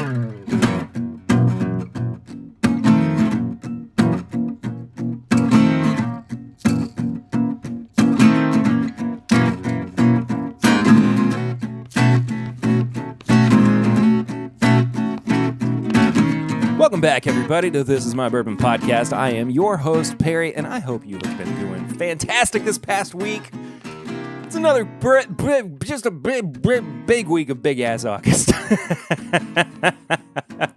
Welcome back, everybody, to This Is My Bourbon Podcast. I am your host, Perry, and I hope you have been doing fantastic this past week. It's another big week of big-ass August.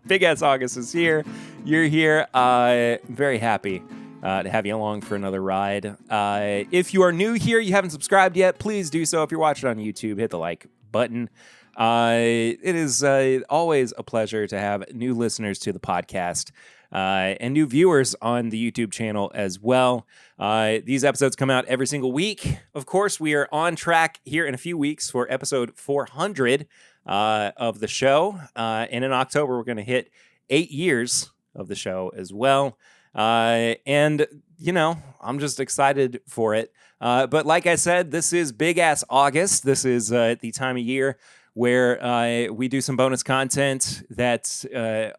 Big-ass August is here. You're here. Very happy to have you along for another ride. If you are new here, you haven't subscribed yet, please do so. If you're watching on YouTube, hit the like button. It is always a pleasure to have new listeners to the podcast and new viewers on the YouTube channel as well. These episodes come out every single week. Of course, we are on track here in a few weeks for episode 400 of the show. And in October, we're going to hit 8 years of the show as well. And, you know, I'm just excited for it. But like I said, this is big-ass August. This is the time of year where we do some bonus content that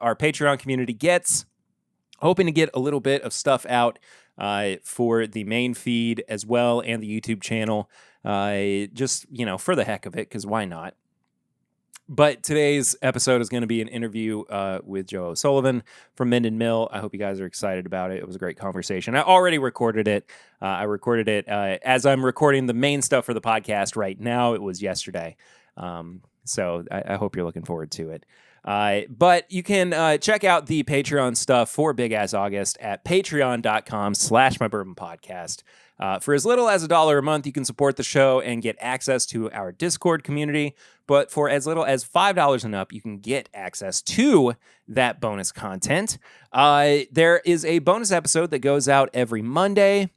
our Patreon community gets. Hoping to get a little bit of stuff out for the main feed as well and the YouTube channel. Just, you know, for the heck of it, because why not? But today's episode is going to be an interview with Joe O'Sullivan from Minden Mill. I hope you guys are excited about it. It was a great conversation. I already recorded it. I recorded it as I'm recording the main stuff for the podcast right now. It was yesterday. So I hope you're looking forward to it. But you can check out the Patreon stuff for Big Ass August at patreon.com/mybourbonpodcast. For as little as $1 a month, you can support the show and get access to our Discord community. But for as little as $5 and up, you can get access to that bonus content. There is a bonus episode that goes out every Monday.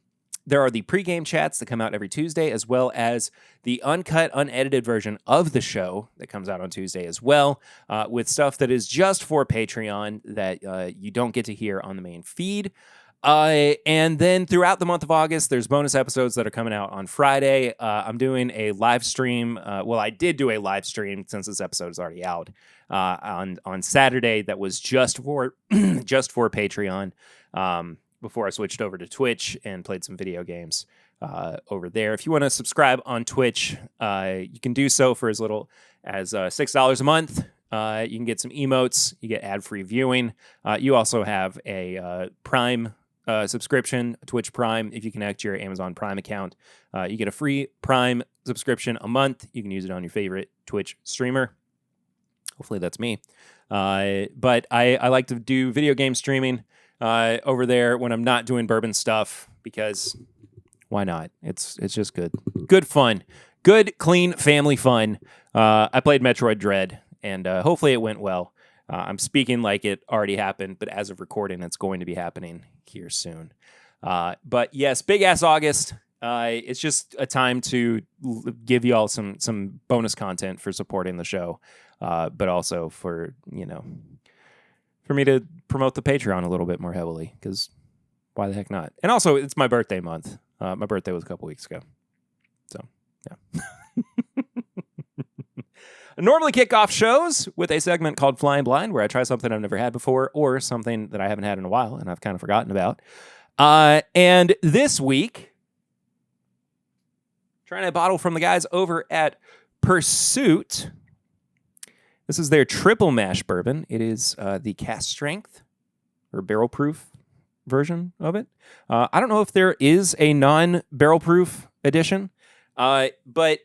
There are the pregame chats that come out every Tuesday, as well as the uncut, unedited version of the show that comes out on Tuesday as well, with stuff that is just for Patreon that you don't get to hear on the main feed. And then throughout the month of August, there's bonus episodes that are coming out on Friday. I'm doing a live stream. Well, I did do a live stream since this episode is already out on Saturday. That was just for Patreon. Before I switched over to Twitch and played some video games over there. If you want to subscribe on Twitch, you can do so for as little as $6 a month. You can get some emotes. You get ad-free viewing. You also have a Prime subscription, Twitch Prime. If you connect your Amazon Prime account, you get a free Prime subscription a month. You can use it on your favorite Twitch streamer. Hopefully that's me. But I like to do video game streaming over there when I'm not doing bourbon stuff, because why not? It's just good fun, good clean family fun. I played Metroid Dread, and hopefully it went well. I'm speaking like it already happened, but as of recording, it's going to be happening here soon. But yes, big ass August. It's just a time to give you all some bonus content for supporting the show, but also for for me to promote the Patreon a little bit more heavily, because why the heck not? And also, it's my birthday month. My birthday was a couple weeks ago. So, yeah. I normally kick off shows with a segment called Flying Blind, where I try something I've never had before or something that I haven't had in a while and I've kind of forgotten about. And this week, trying a bottle from the guys over at Pursuit. This is their triple mash bourbon. It is the cast strength or barrel proof version of it. I don't know if there is a non-barrel proof edition, but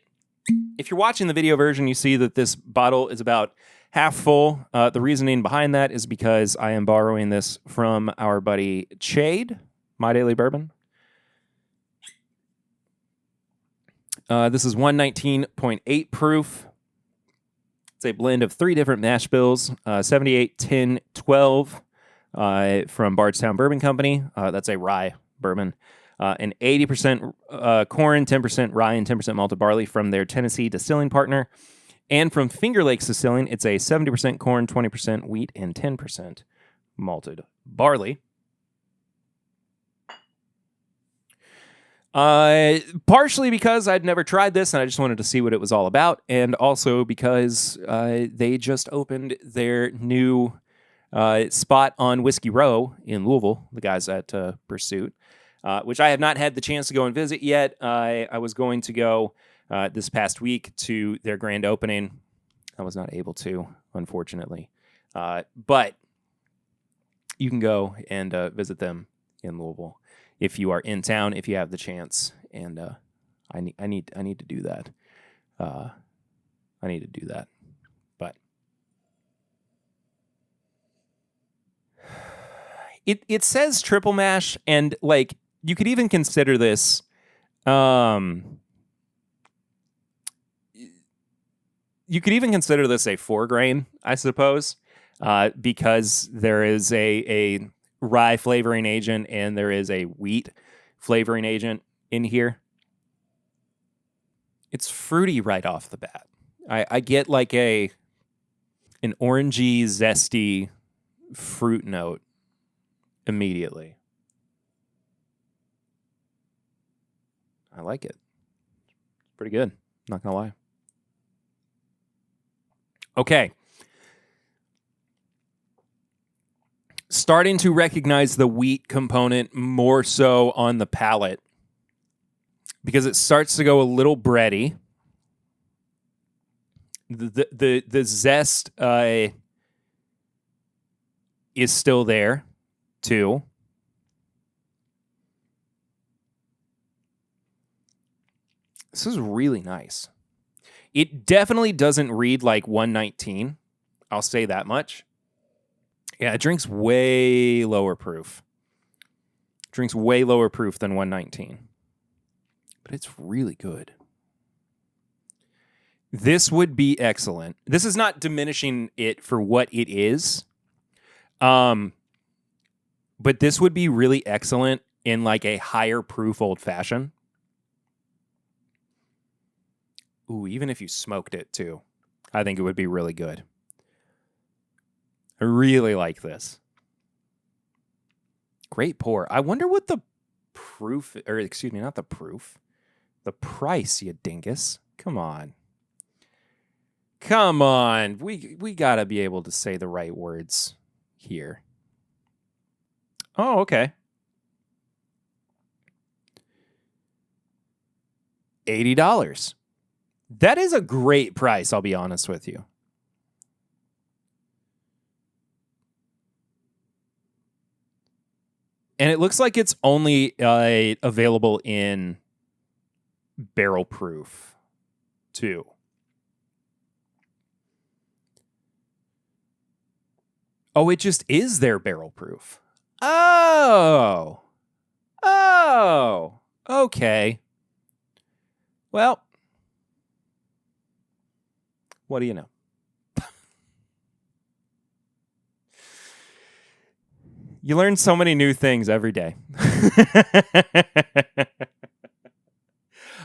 if you're watching the video version, you see that this bottle is about half full. The reasoning behind that is because I am borrowing this from our buddy Chade, My Daily Bourbon. This is 119.8 proof. It's a blend of 3 different mash bills, 78, 10, 12 from Bardstown Bourbon Company. That's a rye bourbon. And 80% corn, 10% rye, and 10% malted barley from their Tennessee distilling partner. And from Finger Lakes Distilling, it's a 70% corn, 20% wheat, and 10% malted barley. Partially because I'd never tried this and I just wanted to see what it was all about, and also because they just opened their new spot on Whiskey Row in Louisville, the guys at Pursuit, which I have not had the chance to go and visit yet. I was going to go this past week to their grand opening. I was not able to, unfortunately. But you can go and visit them in Louisville if you are in town, if you have the chance. And I need to do that. I need to do that. But it says triple mash, and like you could even consider this. You could even consider this a 4-grain, I suppose, because there is a rye flavoring agent and there is a wheat flavoring agent in here. It's fruity right off the bat. I get like an orangey, zesty fruit note immediately. I like it. Pretty good. Not gonna lie. Okay. Starting to recognize the wheat component more so on the palate because it starts to go a little bready. The zest is still there too. This is really nice. It definitely doesn't read like 119. I'll say that much. Yeah, it drinks way lower proof. Drinks way lower proof than 119. But it's really good. This would be excellent. This is not diminishing it for what it is. But this would be really excellent in like a higher proof old fashioned. Ooh, even if you smoked it too, I think it would be really good. I really like this. Great pour. I wonder what the proof, or excuse me, not the proof, the price, you dingus. Come on. Come on. We got to be able to say the right words here. Oh, okay. $80. That is a great price, I'll be honest with you. And it looks like it's only available in barrel proof, too. Oh, it just is their barrel proof. Oh, okay. Well, what do you know? You learn so many new things every day.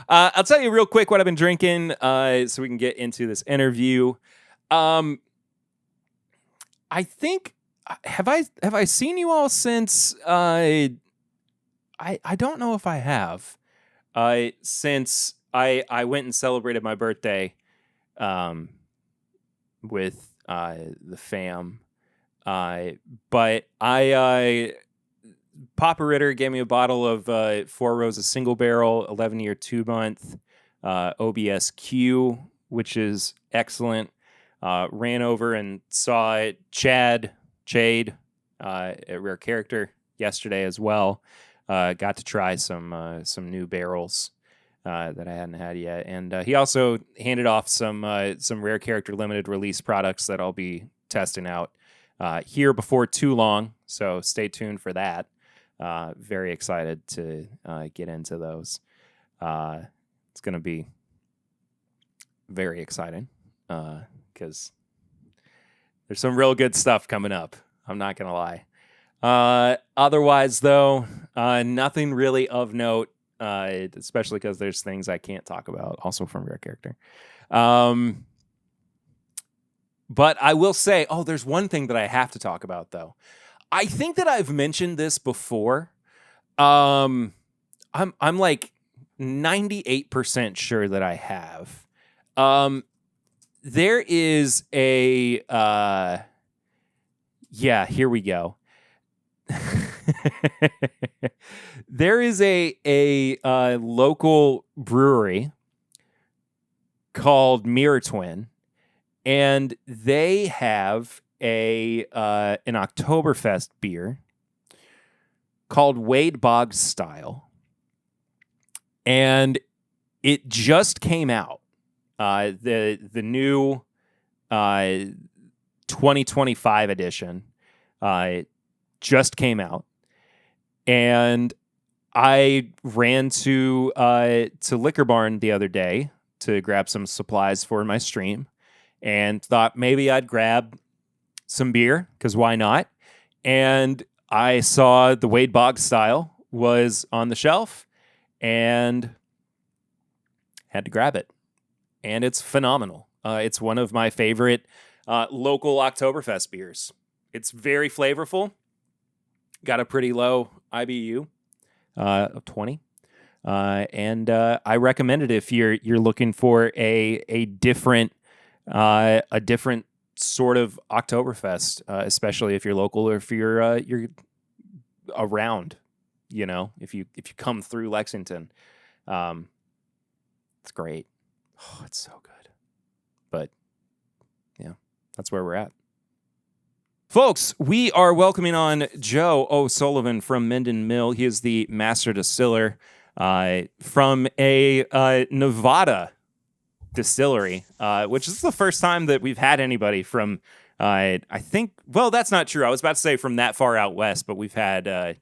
I'll tell you real quick what I've been drinking so we can get into this interview. I think have I seen you all since I don't know if I have since I went and celebrated my birthday with the fam. But Papa Ritter gave me a bottle of Four Roses Single Barrel, 11-year 2-month OBSQ, which is excellent. Ran over and saw Chade at Rare Character yesterday as well. Got to try some new barrels that I hadn't had yet, and he also handed off some Rare Character limited release products that I'll be testing out here before too long. So stay tuned for that. Very excited to get into those. It's going to be very exciting because there's some real good stuff coming up. I'm not going to lie. Otherwise, though, nothing really of note, especially because there's things I can't talk about, also from Rare Character. But I will say, there's one thing that I have to talk about, though. I think that I've mentioned this before. I'm like 98% sure that I have. There is a here we go. There is a local brewery called Mirror Twin, and they have an Oktoberfest beer called Wade Boggs Style, and it just came out. The new 2025 edition just came out, and I ran to Liquor Barn the other day to grab some supplies for my stream, and thought maybe I'd grab some beer, because why not? And I saw the Wade Boggs Style was on the shelf and had to grab it. And it's phenomenal. It's one of my favorite local Oktoberfest beers. It's very flavorful. Got a pretty low IBU of 20. And I recommend it if you're looking for a different sort of Oktoberfest, especially if you're local or if you're around. If you come through Lexington, it's great. Oh, it's so good. But yeah, that's where we're at. Folks, we are welcoming on Joe O'Sullivan from Minden Mill. He is the master distiller from a Nevada distillery, which is the first time that we've had anybody from, I think, well, that's not true. I was about to say from that far out west, but we've had, is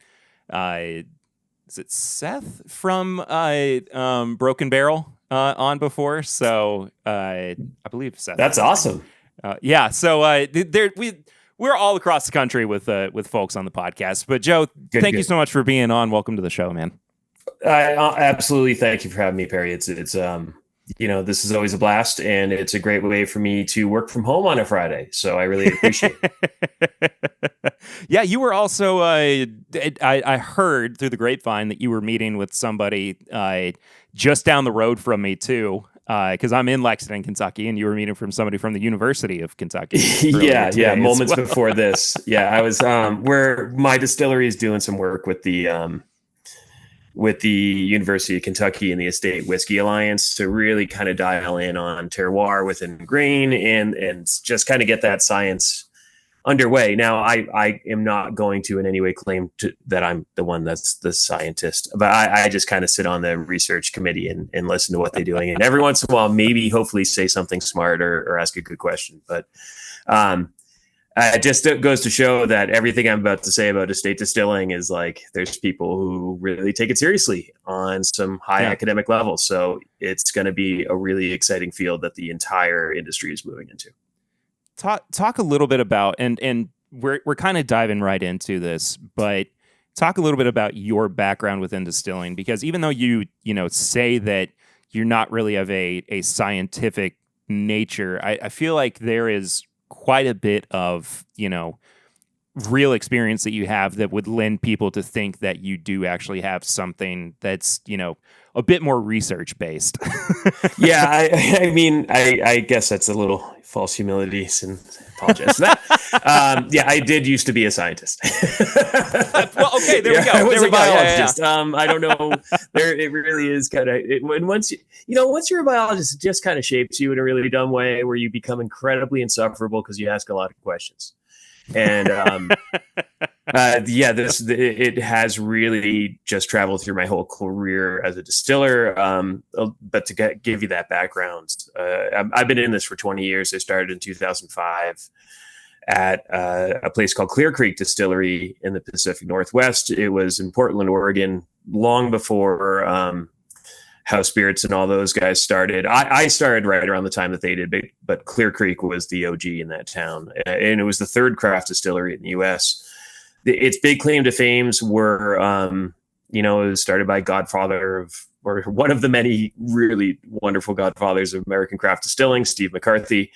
it Seth from Broken Barrel on before? So I believe Seth. That's awesome. Yeah. So we're all across the country with folks on the podcast. But Joe, thank you so much for being on. Welcome to the show, man. Absolutely. Thank you for having me, Perry. It's this is always a blast, and it's a great way for me to work from home on a Friday. So I really appreciate it. Yeah, you were also, I heard through the grapevine that you were meeting with somebody just down the road from me too, because I'm in Lexington, Kentucky, and you were meeting from somebody from the University of Kentucky. Yeah. Moments before this. Yeah, I was where my distillery is doing some work with the University of Kentucky and the Estate Whiskey Alliance to really kind of dial in on terroir within grain and just kind of get that science underway. Now, I am not going to in any way claim that I'm the one that's the scientist, but I just kind of sit on the research committee and listen to what they're doing. And every once in a while, maybe hopefully say something smart or ask a good question. But it just goes to show that everything I'm about to say about estate distilling is like, there's people who really take it seriously on some high academic levels. So it's going to be a really exciting field that the entire industry is moving into. Talk a little bit about, and we're kind of diving right into this, but talk a little bit about your background within distilling, because even though you say that you're not really of a scientific nature, I feel like there is quite a bit of, real experience that you have that would lend people to think that you do actually have something that's, a bit more research based. Yeah. I mean, I guess that's a little false humility, and apologize for that. Yeah, I did used to be a scientist. Well, okay, there we go. I was a biologist. I don't know. It really is kind of, when once you're a biologist, it just kind of shapes you in a really dumb way where you become incredibly insufferable because you ask a lot of questions. And it has really just traveled through my whole career as a distiller. But to give you that background, I've been in this for 20 years. I started in 2005 at a place called Clear Creek Distillery in the Pacific Northwest. It was in Portland, Oregon, long before House Spirits and all those guys started. I started right around the time that they did, but Clear Creek was the OG in that town. And it was the third craft distillery in the U.S. Its big claim to fames were, it was started by or one of the many really wonderful godfathers of American craft distilling, Steve McCarthy.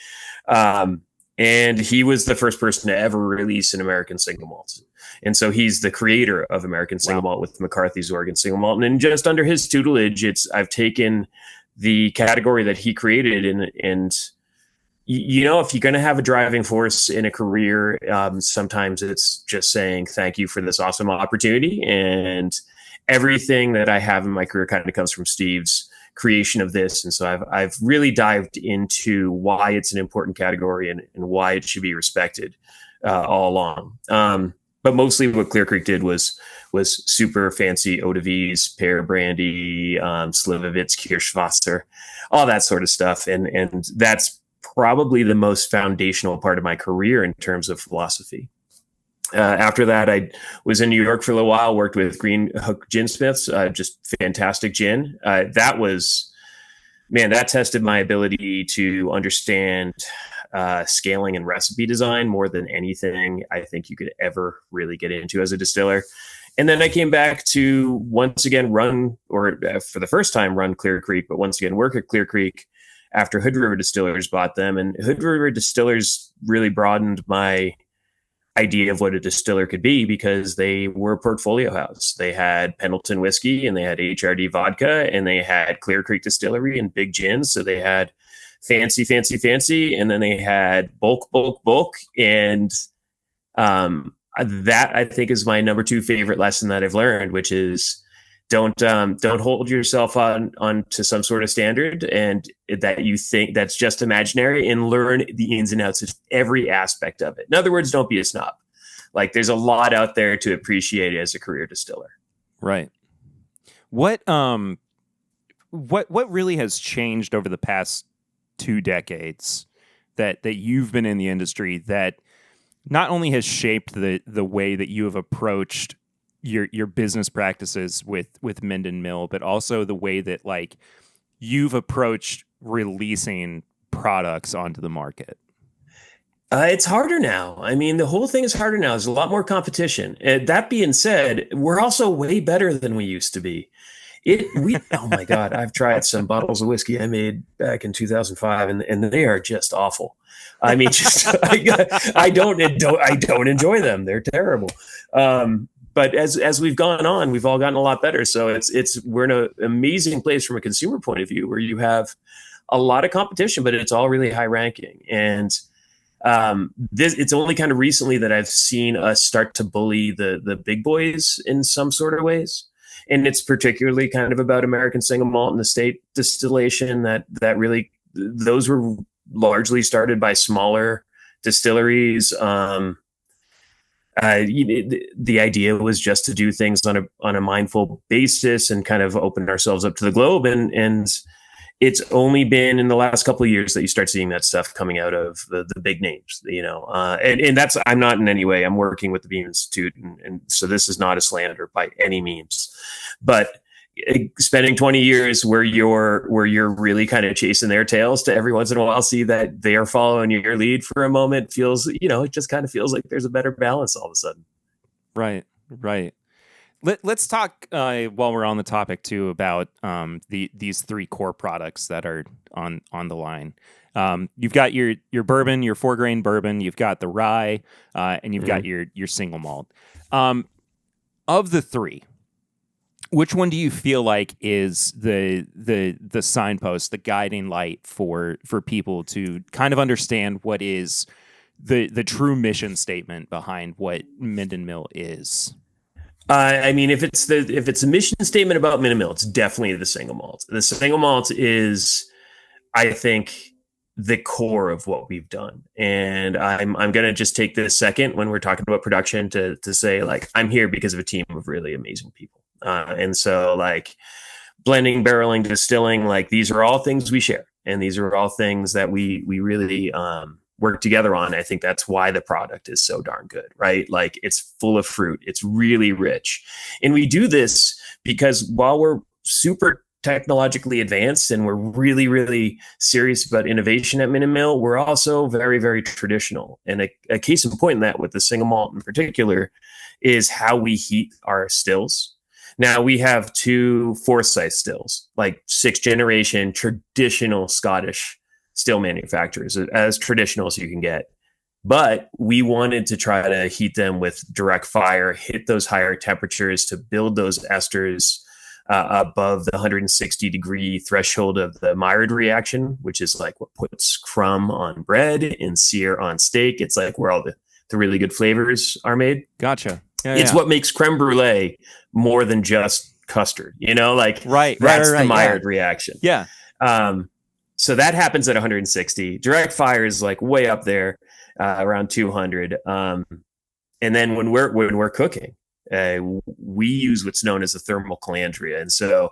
And he was the first person to ever release an American Single Malt. And so he's the creator of American Single Malt with McCarthy's Oregon Single Malt. And just under his tutelage, I've taken the category that he created and you know, if you're going to have a driving force in a career, sometimes it's just saying thank you for this awesome opportunity. And everything that I have in my career kind of comes from Steve's creation of this. And so I've really dived into why it's an important category and why it should be respected all along. But mostly what Clear Creek did was super fancy eau de vies, pear brandy, Slivovitz, Kirschwasser, all that sort of stuff. And that's probably the most foundational part of my career in terms of philosophy. After that, I was in New York for a little while, worked with Green Hook Ginsmiths, just fantastic gin. That tested my ability to understand scaling and recipe design more than anything I think you could ever really get into as a distiller. And then I came back to once again for the first time run Clear Creek, but once again work at Clear Creek after Hood River Distillers bought them. And Hood River Distillers really broadened my idea of what a distiller could be because they were a portfolio house. They had Pendleton whiskey and they had HRD vodka and they had Clear Creek Distillery and big gins. So they had fancy. And then they had bulk. And that I think is my number 2 favorite lesson that I've learned, which is don't hold yourself on to some sort of standard and that you think that's just imaginary, and learn the ins and outs of every aspect of it. In other words, don't be a snob. Like there's a lot out there to appreciate as a career distiller. Right. What really has changed over the past 2 decades that you've been in the industry that not only has shaped the way that you have approached your business practices with Minden Mill, but also the way that like you've approached releasing products onto the market? It's harder now. I mean, the whole thing is harder now. There's a lot more competition. That being said, we're also way better than we used to be. Oh my God, I've tried some bottles of whiskey I made back in 2005 and they are just awful. I mean, I don't enjoy them. They're terrible. But as we've gone on, we've all gotten a lot better. So we're in an amazing place from a consumer point of view where you have a lot of competition, but it's all really high ranking. And it's only kind of recently that I've seen us start to bully the big boys in some sort of ways. And it's particularly kind of about American Single Malt and the state distillation that really, those were largely started by smaller distilleries. The idea was just to do things on a mindful basis and kind of open ourselves up to the globe. And it's only been in the last couple of years that you start seeing that stuff coming out of the big names, and that's, I'm not in any way, I'm working with the Beam Institute. And so this is not a slander by any means, but spending 20 years where you're really kind of chasing their tails to every once in a while see that they are following your lead for a moment feels, it just kind of feels like there's a better balance all of a sudden. Right. Let's talk while we're on the topic too about these 3 core products that are on the line. You've got your bourbon, your 4-grain bourbon. You've got the rye, and you've got your single malt. Of the 3, which one do you feel like is the signpost, the guiding light for people to kind of understand what is the true mission statement behind what Minden Mill is? I mean, if it's a mission statement about Minden Mill, it's definitely the single malt. The single malt is, I think, the core of what we've done. And I'm going to just take this second when we're talking about production to say, like, I'm here because of a team of really amazing people. And so, like, blending, barreling, distilling, like, these are all things we share. And these are all things that we really work together on. I think that's why the product is so darn good, right? Like, it's full of fruit. It's really rich. And we do this because while we're super technologically advanced and we're really, really serious about innovation at Minden Mill, we're also very, very traditional. And a case in point in that, with the single malt in particular, is how we heat our stills. Now, we have 2 Forsyth stills, like 6th generation traditional Scottish still manufacturers, as traditional as you can get. but we wanted to try to heat them with direct fire, hit those higher temperatures to build those esters above the 160 degree threshold of the Maillard reaction, which is like what puts crumb on bread and sear on steak. It's like where all the really good flavors are made. Gotcha. It's what makes creme brulee more than just custard, like that's the Maillard reaction. Yeah. So that happens at 160. Direct fire is like way up there, around 200. And then when we're cooking, we use what's known as a thermal calandria. And so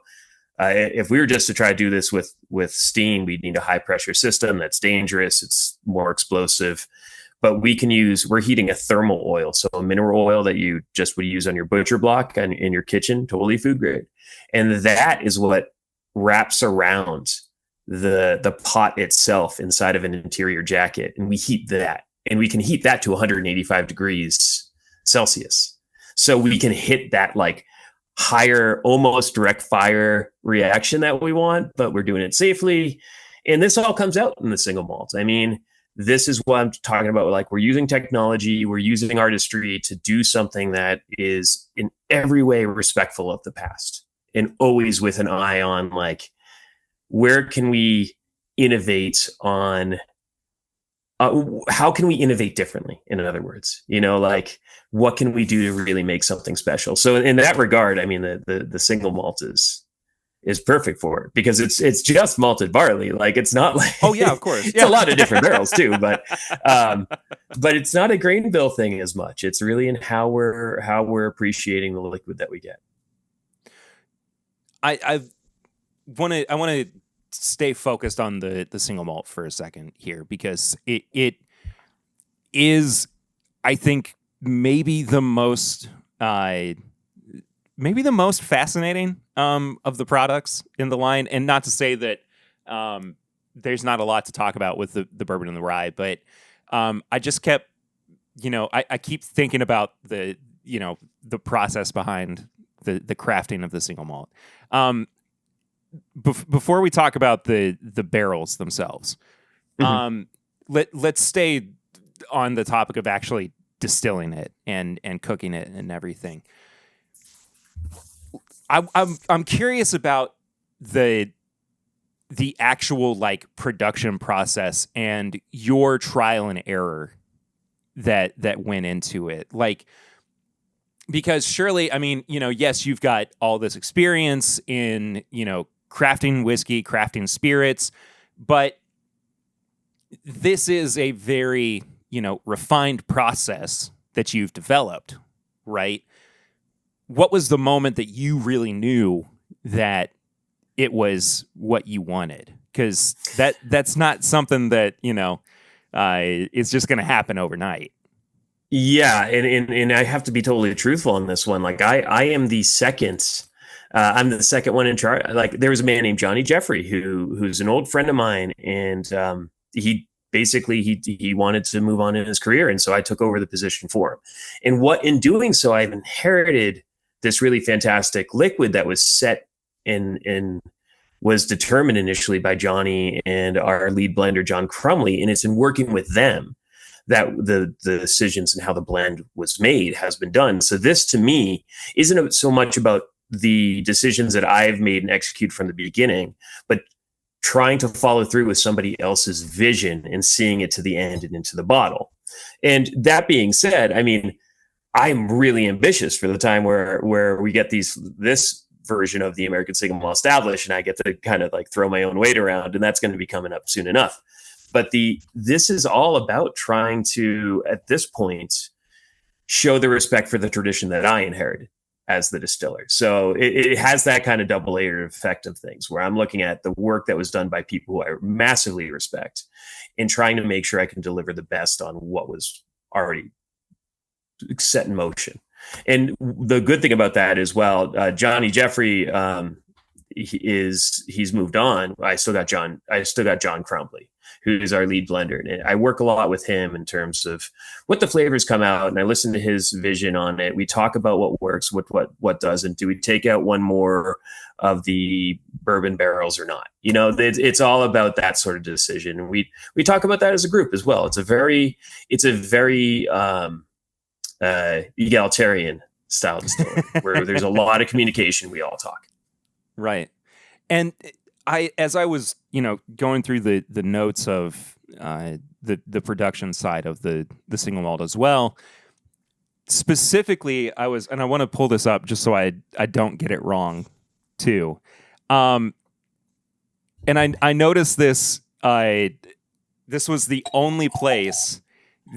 if we were just to try to do this with steam, we'd need a high pressure system. That's dangerous. It's more explosive. But we're heating a thermal oil, so a mineral oil that you just would use on your butcher block and in your kitchen, totally food grade. And that is what wraps around the pot itself inside of an interior jacket. And we heat that. And we can heat that to 185 degrees Celsius. So we can hit that like higher, almost direct fire reaction that we want, but we're doing it safely. And this all comes out in the single malt. I mean, this is what I'm talking about. Like, we're using technology, we're using artistry to do something that is in every way respectful of the past, and always with an eye on like, where can we innovate on, how can we innovate differently? In other words, like, what can we do to really make something special? So in that regard, I mean, the single malt is perfect for it, because it's just malted barley. Like, it's not like, oh yeah, of course, it's a lot of different barrels too, but it's not a grain bill thing as much. It's really in how we're appreciating the liquid that we get. I want to stay focused on the single malt for a second here, because it is, I think, maybe the most fascinating of the products in the line. And not to say that there's not a lot to talk about with the bourbon and the rye, but I just kept, I keep thinking about the process behind the crafting of the single malt. Before we talk about the barrels themselves, let's stay on the topic of actually distilling it and cooking it and everything. I'm curious about the actual like production process and your trial and error that went into it. Like, because surely, I mean, yes, you've got all this experience in, crafting whiskey, crafting spirits, but this is a very, refined process that you've developed, right? What was the moment that you really knew that it was what you wanted? Because that's not something that, is just going to happen overnight. Yeah. And I have to be totally truthful on this one. Like, I am the second, I'm the second one in charge. Like, there was a man named Johnny Jeffrey who's an old friend of mine, and he wanted to move on in his career, and so I took over the position for him. And in doing so, I've inherited this really fantastic liquid that was set and was determined initially by Johnny and our lead blender, John Crumley, and it's in working with them that the decisions and how the blend was made has been done. So this, to me, isn't so much about the decisions that I've made and execute from the beginning, but trying to follow through with somebody else's vision and seeing it to the end and into the bottle. And that being said, I mean, I'm really ambitious for the time where we get this version of the American Single Malt established, and I get to kind of like throw my own weight around, and that's going to be coming up soon enough. But this is all about trying to, at this point, show the respect for the tradition that I inherited as the distiller. So it has that kind of double-layered effect of things, where I'm looking at the work that was done by people who I massively respect and trying to make sure I can deliver the best on what was already set in motion. And the good thing about that as well, Johnny Jeffrey, he's moved on. I still got John Crumley. who's our lead blender. And I work a lot with him in terms of what the flavors come out, and I listen to his vision on it. We talk about what works, what doesn't. Do we take out one more of the bourbon barrels or not? It's all about that sort of decision. We talk about that as a group as well. It's a very egalitarian style distillery where there's a lot of communication. We all talk. Right. And as I was, going through the notes of the production side of the single malt as well, specifically, I want to pull this up just so I don't get it wrong too. And I noticed this. This was the only place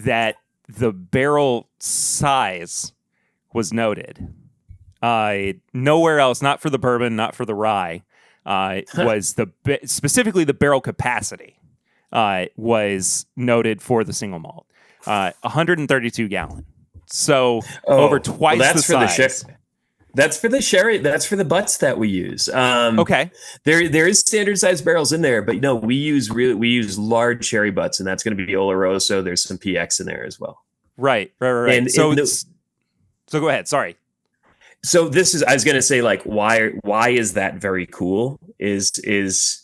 that the barrel size was noted. Nowhere else, not for the bourbon, not for the rye, was specifically the barrel capacity was noted for the single malt. 132 gallon. So over twice the size. That's for the sherry. That's for the butts that we use. Okay. There is standard size barrels in there, but we use large sherry butts, and that's going to be Oloroso. There's some PX in there as well. Right. And so go ahead. Sorry. So I was going to say, like, why is that very cool is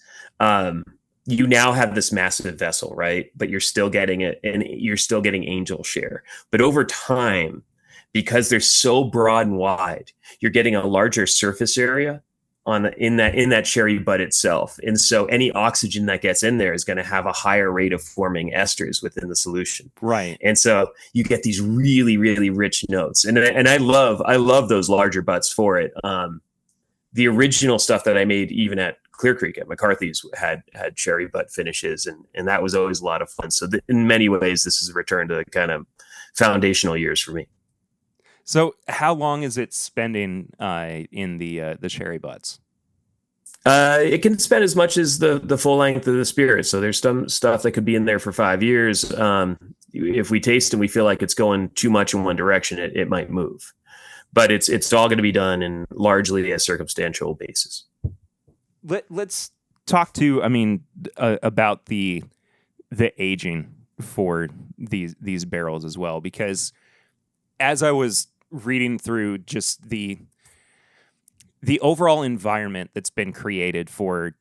you now have this massive vessel, right? But you're still getting it, and you're still getting angel share. But over time, because they're so broad and wide, you're getting a larger surface area in that sherry butt itself. And so any oxygen that gets in there is going to have a higher rate of forming esters within the solution. Right. And so you get these really, really rich notes. And I love those larger butts for it. The original stuff that I made, even at Clear Creek at McCarthy's, had sherry butt finishes, and that was always a lot of fun. So in many ways, this is a return to kind of foundational years for me. So how long is it spending in the sherry butts? It can spend as much as the full length of the spirit. So there's some stuff that could be in there for 5 years. If we taste and we feel like it's going too much in one direction, it might move. But it's all going to be done in largely a circumstantial basis. Let's talk about the aging for these barrels as well, because as I was reading through just the overall environment that's been created for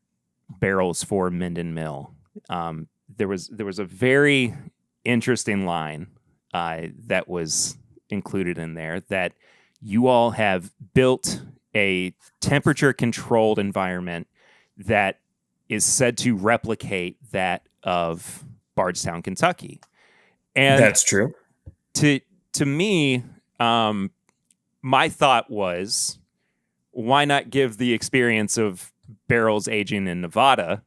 barrels for Minden Mill, there was a very interesting line that was included in there, that you all have built a temperature controlled environment that is said to replicate that of Bardstown, Kentucky. And that's true. To me, my thought was, why not give the experience of barrels aging in Nevada?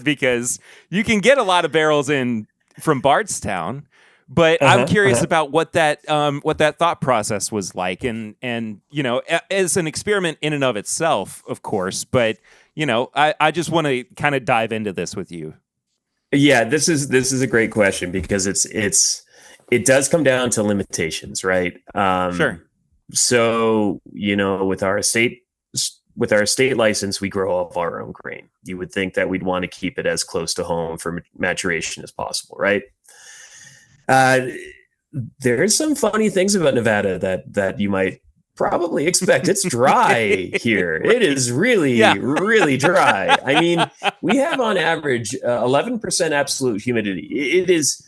Because you can get a lot of barrels in from Bardstown, but I'm curious about what that thought process was like, and as an experiment in and of itself, of course. But I just want to kind of dive into this with you. Yeah, this is a great question, because it does come down to limitations, right? Sure. So, with our estate license, we grow up our own grain. You would think that we'd want to keep it as close to home for maturation as possible, right? There's some funny things about Nevada that you might probably expect. It's dry here. Right. It is really, really dry. I mean, we have on average 11% absolute humidity. It is.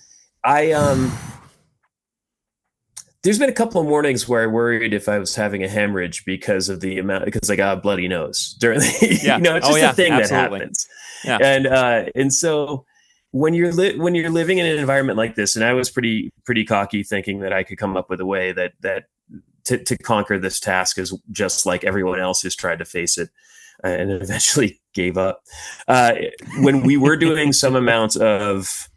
There's been a couple of mornings where I worried if I was having a hemorrhage because of the amount, because I got a bloody nose during the, it's just a thing that happens. Yeah. And so when you're living in an environment like this, and I was pretty cocky thinking that I could come up with a way that to conquer this task, is just like everyone else who's tried to face it and eventually gave up. When we were doing some amounts of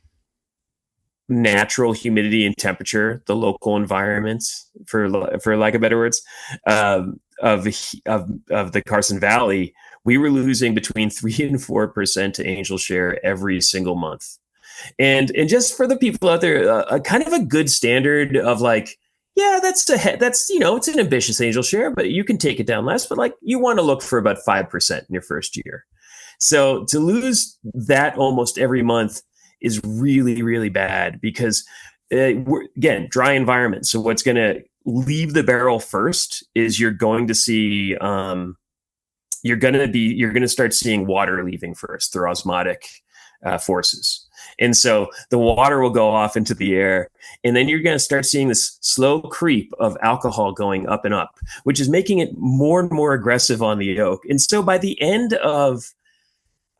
natural humidity and temperature, the local environments, for lack of better words, of the Carson Valley, we were losing between 3 and 4% to angel share every single month. And just for the people out there, a kind of a good standard of like, that's it's an ambitious angel share, but you can take it down less. But like, you want to look for about 5% in your first year. So to lose that almost every month is really, really bad because we're, again, dry environment. So what's going to leave the barrel first is you're going to see, you're going to start seeing water leaving first through osmotic forces. And so the water will go off into the air, and then you're going to start seeing this slow creep of alcohol going up and up, which is making it more and more aggressive on the oak. And so by the end of,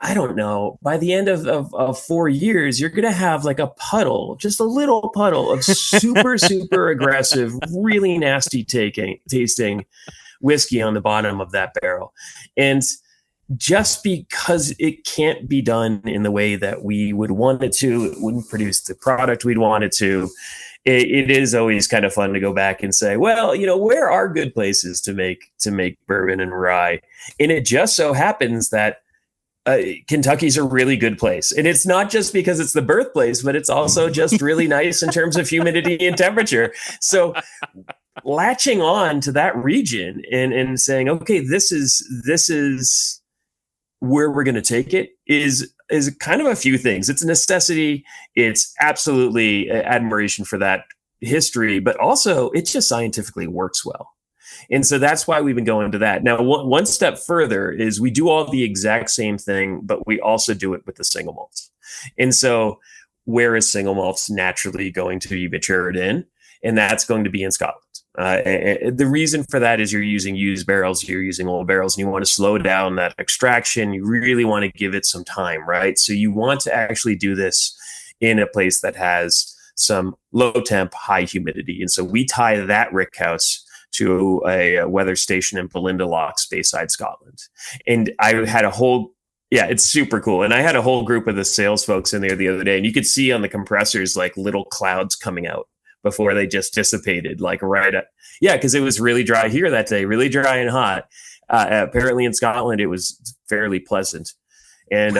I don't know, by the end of 4 years, you're going to have like a puddle, just a little puddle of super, super aggressive, really nasty tasting whiskey on the bottom of that barrel. And just because it can't be done in the way that we would want it to, it wouldn't produce the product we'd want it to. It is always kind of fun to go back and say, well, where are good places to make bourbon and rye? And it just so happens that Kentucky's a really good place. And it's not just because it's the birthplace, but it's also just really nice in terms of humidity and temperature. So latching on to that region and saying, okay, this is where we're going to take it is kind of a few things. It's a necessity. It's absolutely admiration for that history, but also it just scientifically works well. And so that's why we've been going to that. Now, one step further is we do all the exact same thing, but we also do it with the single malts. And so where is single malts naturally going to be matured in? And that's going to be in Scotland. The reason for that is you're using used barrels, you're using old barrels, and you want to slow down that extraction. You really want to give it some time, right? So you want to actually do this in a place that has some low temp, high humidity. And so we tie that rick house to a weather station in Belinda Lochs, Bayside, Scotland. And I had it's super cool. And I had a whole group of the sales folks in there the other day, and you could see on the compressors like little clouds coming out before they just dissipated, like because it was really dry here that day, really dry and hot. Apparently in Scotland, it was fairly pleasant. And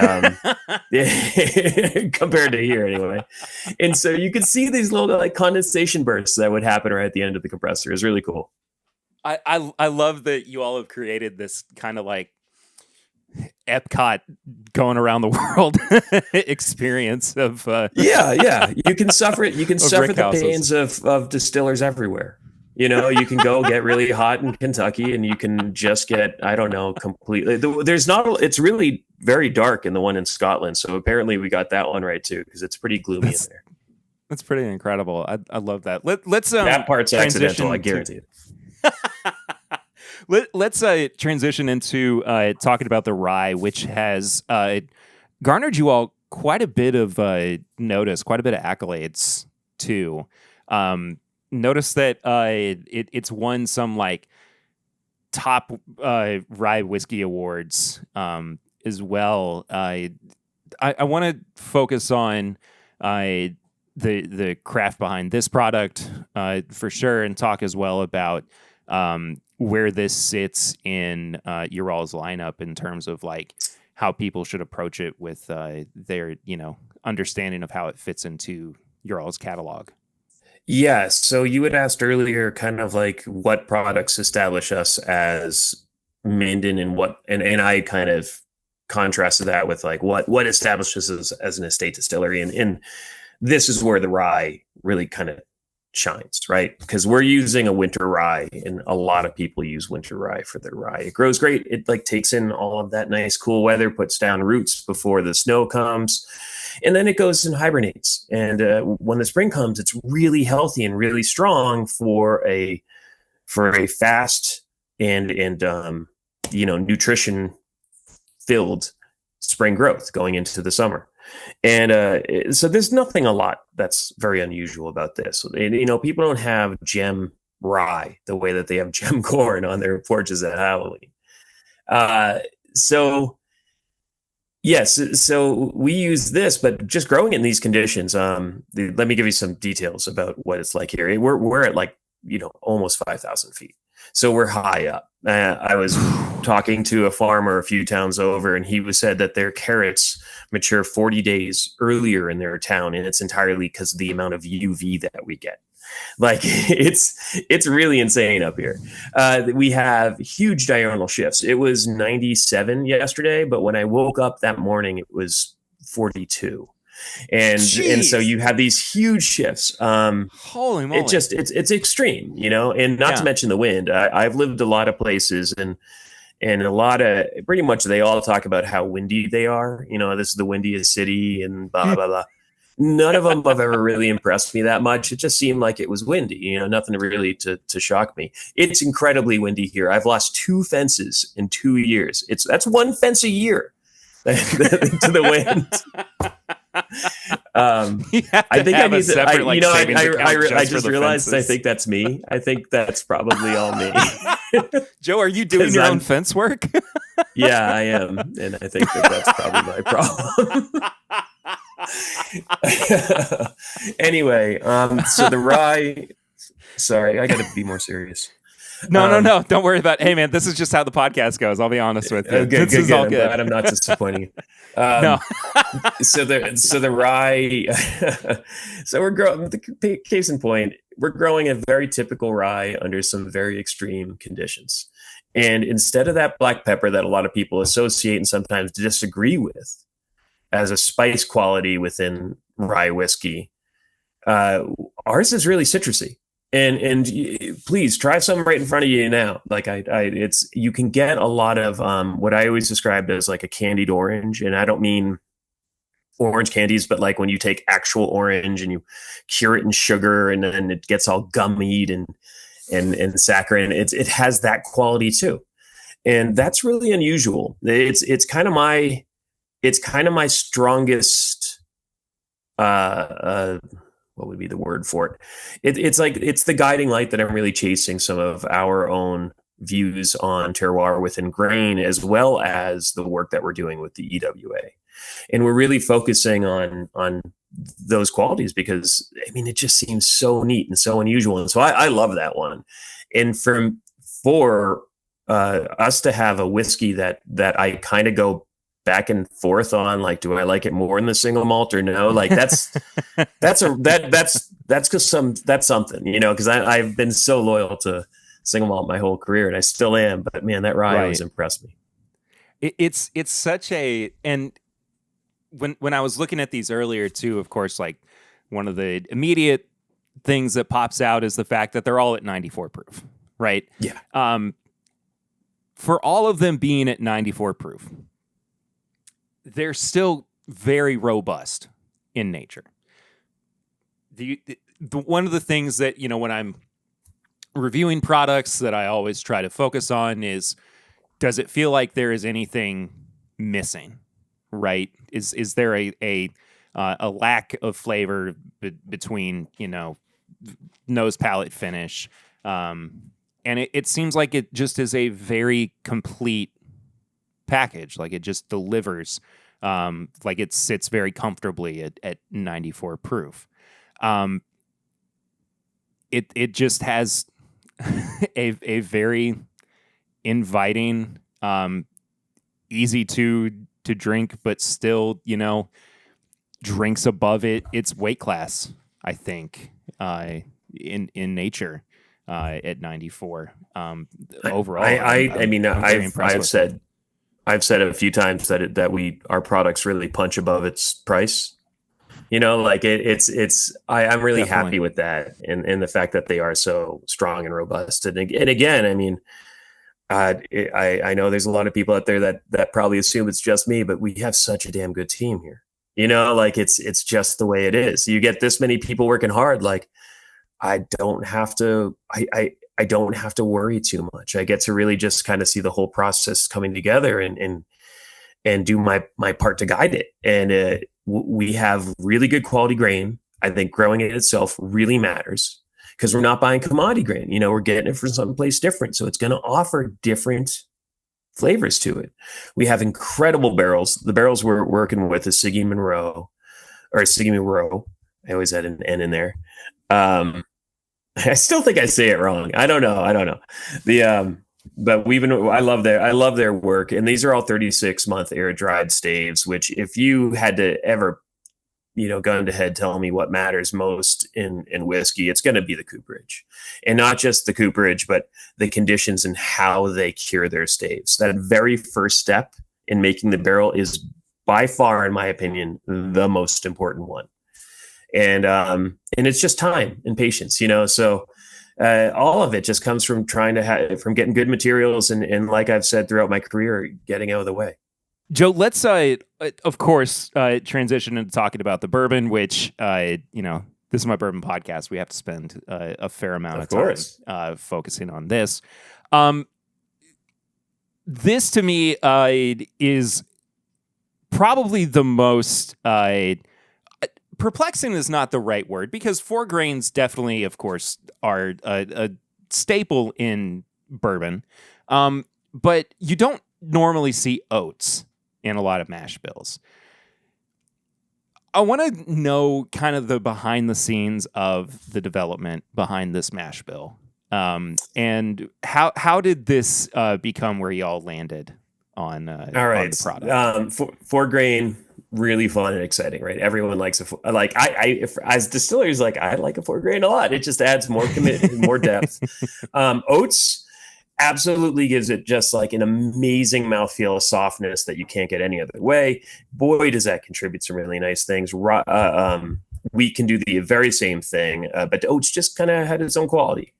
compared to here anyway. And so you could see these little like condensation bursts that would happen right at the end of the compressor. It was really cool. I love that you all have created this kind of like Epcot going around the world experience of you can suffer the pains of distillers everywhere. You can go get really hot in Kentucky, and you can just get, I don't know, completely. It's really very dark in the one in Scotland. So apparently we got that one right too, because it's pretty gloomy in there. That's pretty incredible. I love that. Let's that part's accidental, I guarantee it. Let's transition into talking about the rye, which has garnered you all quite a bit of notice, quite a bit of accolades too. Notice that it's won some like top rye whiskey awards as well. I want to focus on the craft behind this product for sure, and talk as well about where this sits in your all's lineup in terms of like how people should approach it with their understanding of how it fits into your all's catalog. Yeah. So you had asked earlier kind of like what products establish us as Minden and I kind of contrasted that with like what establishes us as an estate distillery. And this is where the rye really kind of shines, right? Because we're using a winter rye, and a lot of people use winter rye for their rye. It grows great. It like takes in all of that nice cool weather, puts down roots before the snow comes, and then it goes and hibernates. And when the spring comes, it's really healthy and really strong for a fast and nutrition filled spring growth going into the summer. And so there's nothing a lot that's very unusual about this. And, people don't have gem rye the way that they have gem corn on their porches at Halloween. So we use this, but just growing in these conditions. Let me give you some details about what it's like here. We're at like, almost 5,000 feet. So we're high up. I was talking to a farmer a few towns over, and he said that their carrots mature 40 days earlier in their town, and it's entirely because of the amount of UV that we get. Like it's really insane up here. We have huge diurnal shifts. It was 97 yesterday, but when I woke up that morning, it was 42. And so you have these huge shifts. Holy moly. It's extreme, and not to mention the wind. I've lived a lot of places, and a lot of, pretty much they all talk about how windy they are. This is the windiest city and blah, blah, blah. None of them have ever really impressed me that much. It just seemed like it was windy, nothing really to shock me. It's incredibly windy here. I've lost 2 fences in 2 years. That's 1 fence a year to the wind. I think I need to, I just realized fences. I think that's me. I think that's probably all me. Joe, are you doing your own fence work? Yeah, I am. And I think that's probably my problem. Anyway, so the rye, sorry, I got to be more serious. No. Don't worry about it. Hey, man, this is just how the podcast goes. I'll be honest with you. This is all good. I'm not disappointing you. No. So the rye. So we're growing. The case in point, we're growing a very typical rye under some very extreme conditions. And instead of that black pepper that a lot of people associate and sometimes disagree with as a spice quality within rye whiskey, ours is really citrusy. And please try some right in front of you now. Like you can get a lot of what I always described as like a candied orange, and I don't mean orange candies, but like when you take actual orange and you cure it in sugar, and then it gets all gummied and saccharine. It has that quality too, and that's really unusual. It's kind of my strongest. What would be the word for it? It's the guiding light that I'm really chasing some of our own views on terroir within grain, as well as the work that we're doing with the EWA. And we're really focusing on those qualities because, it just seems so neat and so unusual. And so I love that one. And for us to have a whiskey that I kind of go back and forth on, like, do I like it more in the single malt or no? Like that's something, because I've been so loyal to single malt my whole career, and I still am. But man, that rye always impressed me. It's such a, and when I was looking at these earlier too, of course, like one of the immediate things that pops out is the fact that they're all at 94 proof, right? Yeah. For all of them being at 94 proof, they're still very robust in nature. One of the things that, when I'm reviewing products that I always try to focus on is, does it feel like there is anything missing, right? Is there a lack of flavor between, nose, palate, finish? And it seems like it just is a very complete package. Like it just delivers, like it sits very comfortably at 94 proof. It just has a very inviting, easy to drink, but still, drinks above its weight class, I think, in nature. At 94, overall, I've said a few times that our products really punch above its price. Like I'm really happy with that, and the fact that they are so strong and robust. And again, I know there's a lot of people out there that probably assume it's just me, but we have such a damn good team here. Like it's just the way it is. You get this many people working hard, like. I don't have to worry too much. I get to really just kind of see the whole process coming together and do my part to guide it. And we have really good quality grain. I think growing it itself really matters because we're not buying commodity grain. We're getting it from someplace different. So it's going to offer different flavors to it. We have incredible barrels. The barrels we're working with is Siggy Monroe. I always had an N in there. I still think I say it wrong. I don't know. But I love their work. And these are all 36-month air dried staves, which if you had to ever, gun to head, tell me what matters most in whiskey, it's going to be the cooperage, and not just the cooperage, but the conditions and how they cure their staves. That very first step in making the barrel is by far, in my opinion, the most important one. And it's just time and patience, so all of it just comes from from getting good materials and like I've said throughout my career, getting out of the way. Joe, let's of course transition into talking about the bourbon, which this is my bourbon podcast. We have to spend a fair amount of time focusing on this. This to me is probably the most perplexing is not the right word, because 4 grains definitely, of course, are a staple in bourbon. But you don't normally see oats in a lot of mash bills. I want to know kind of the behind the scenes of the development behind this mash bill. And how did this become where y'all landed on the product? 4 grain, really fun and exciting, right? Everyone likes as distillers, I like a 4 grain a lot. It just adds more more depth. Oats absolutely gives it just like an amazing mouthfeel, a softness that you can't get any other way. Boy, does that contribute some really nice things. Wheat can do the very same thing, but oats just kind of had its own quality.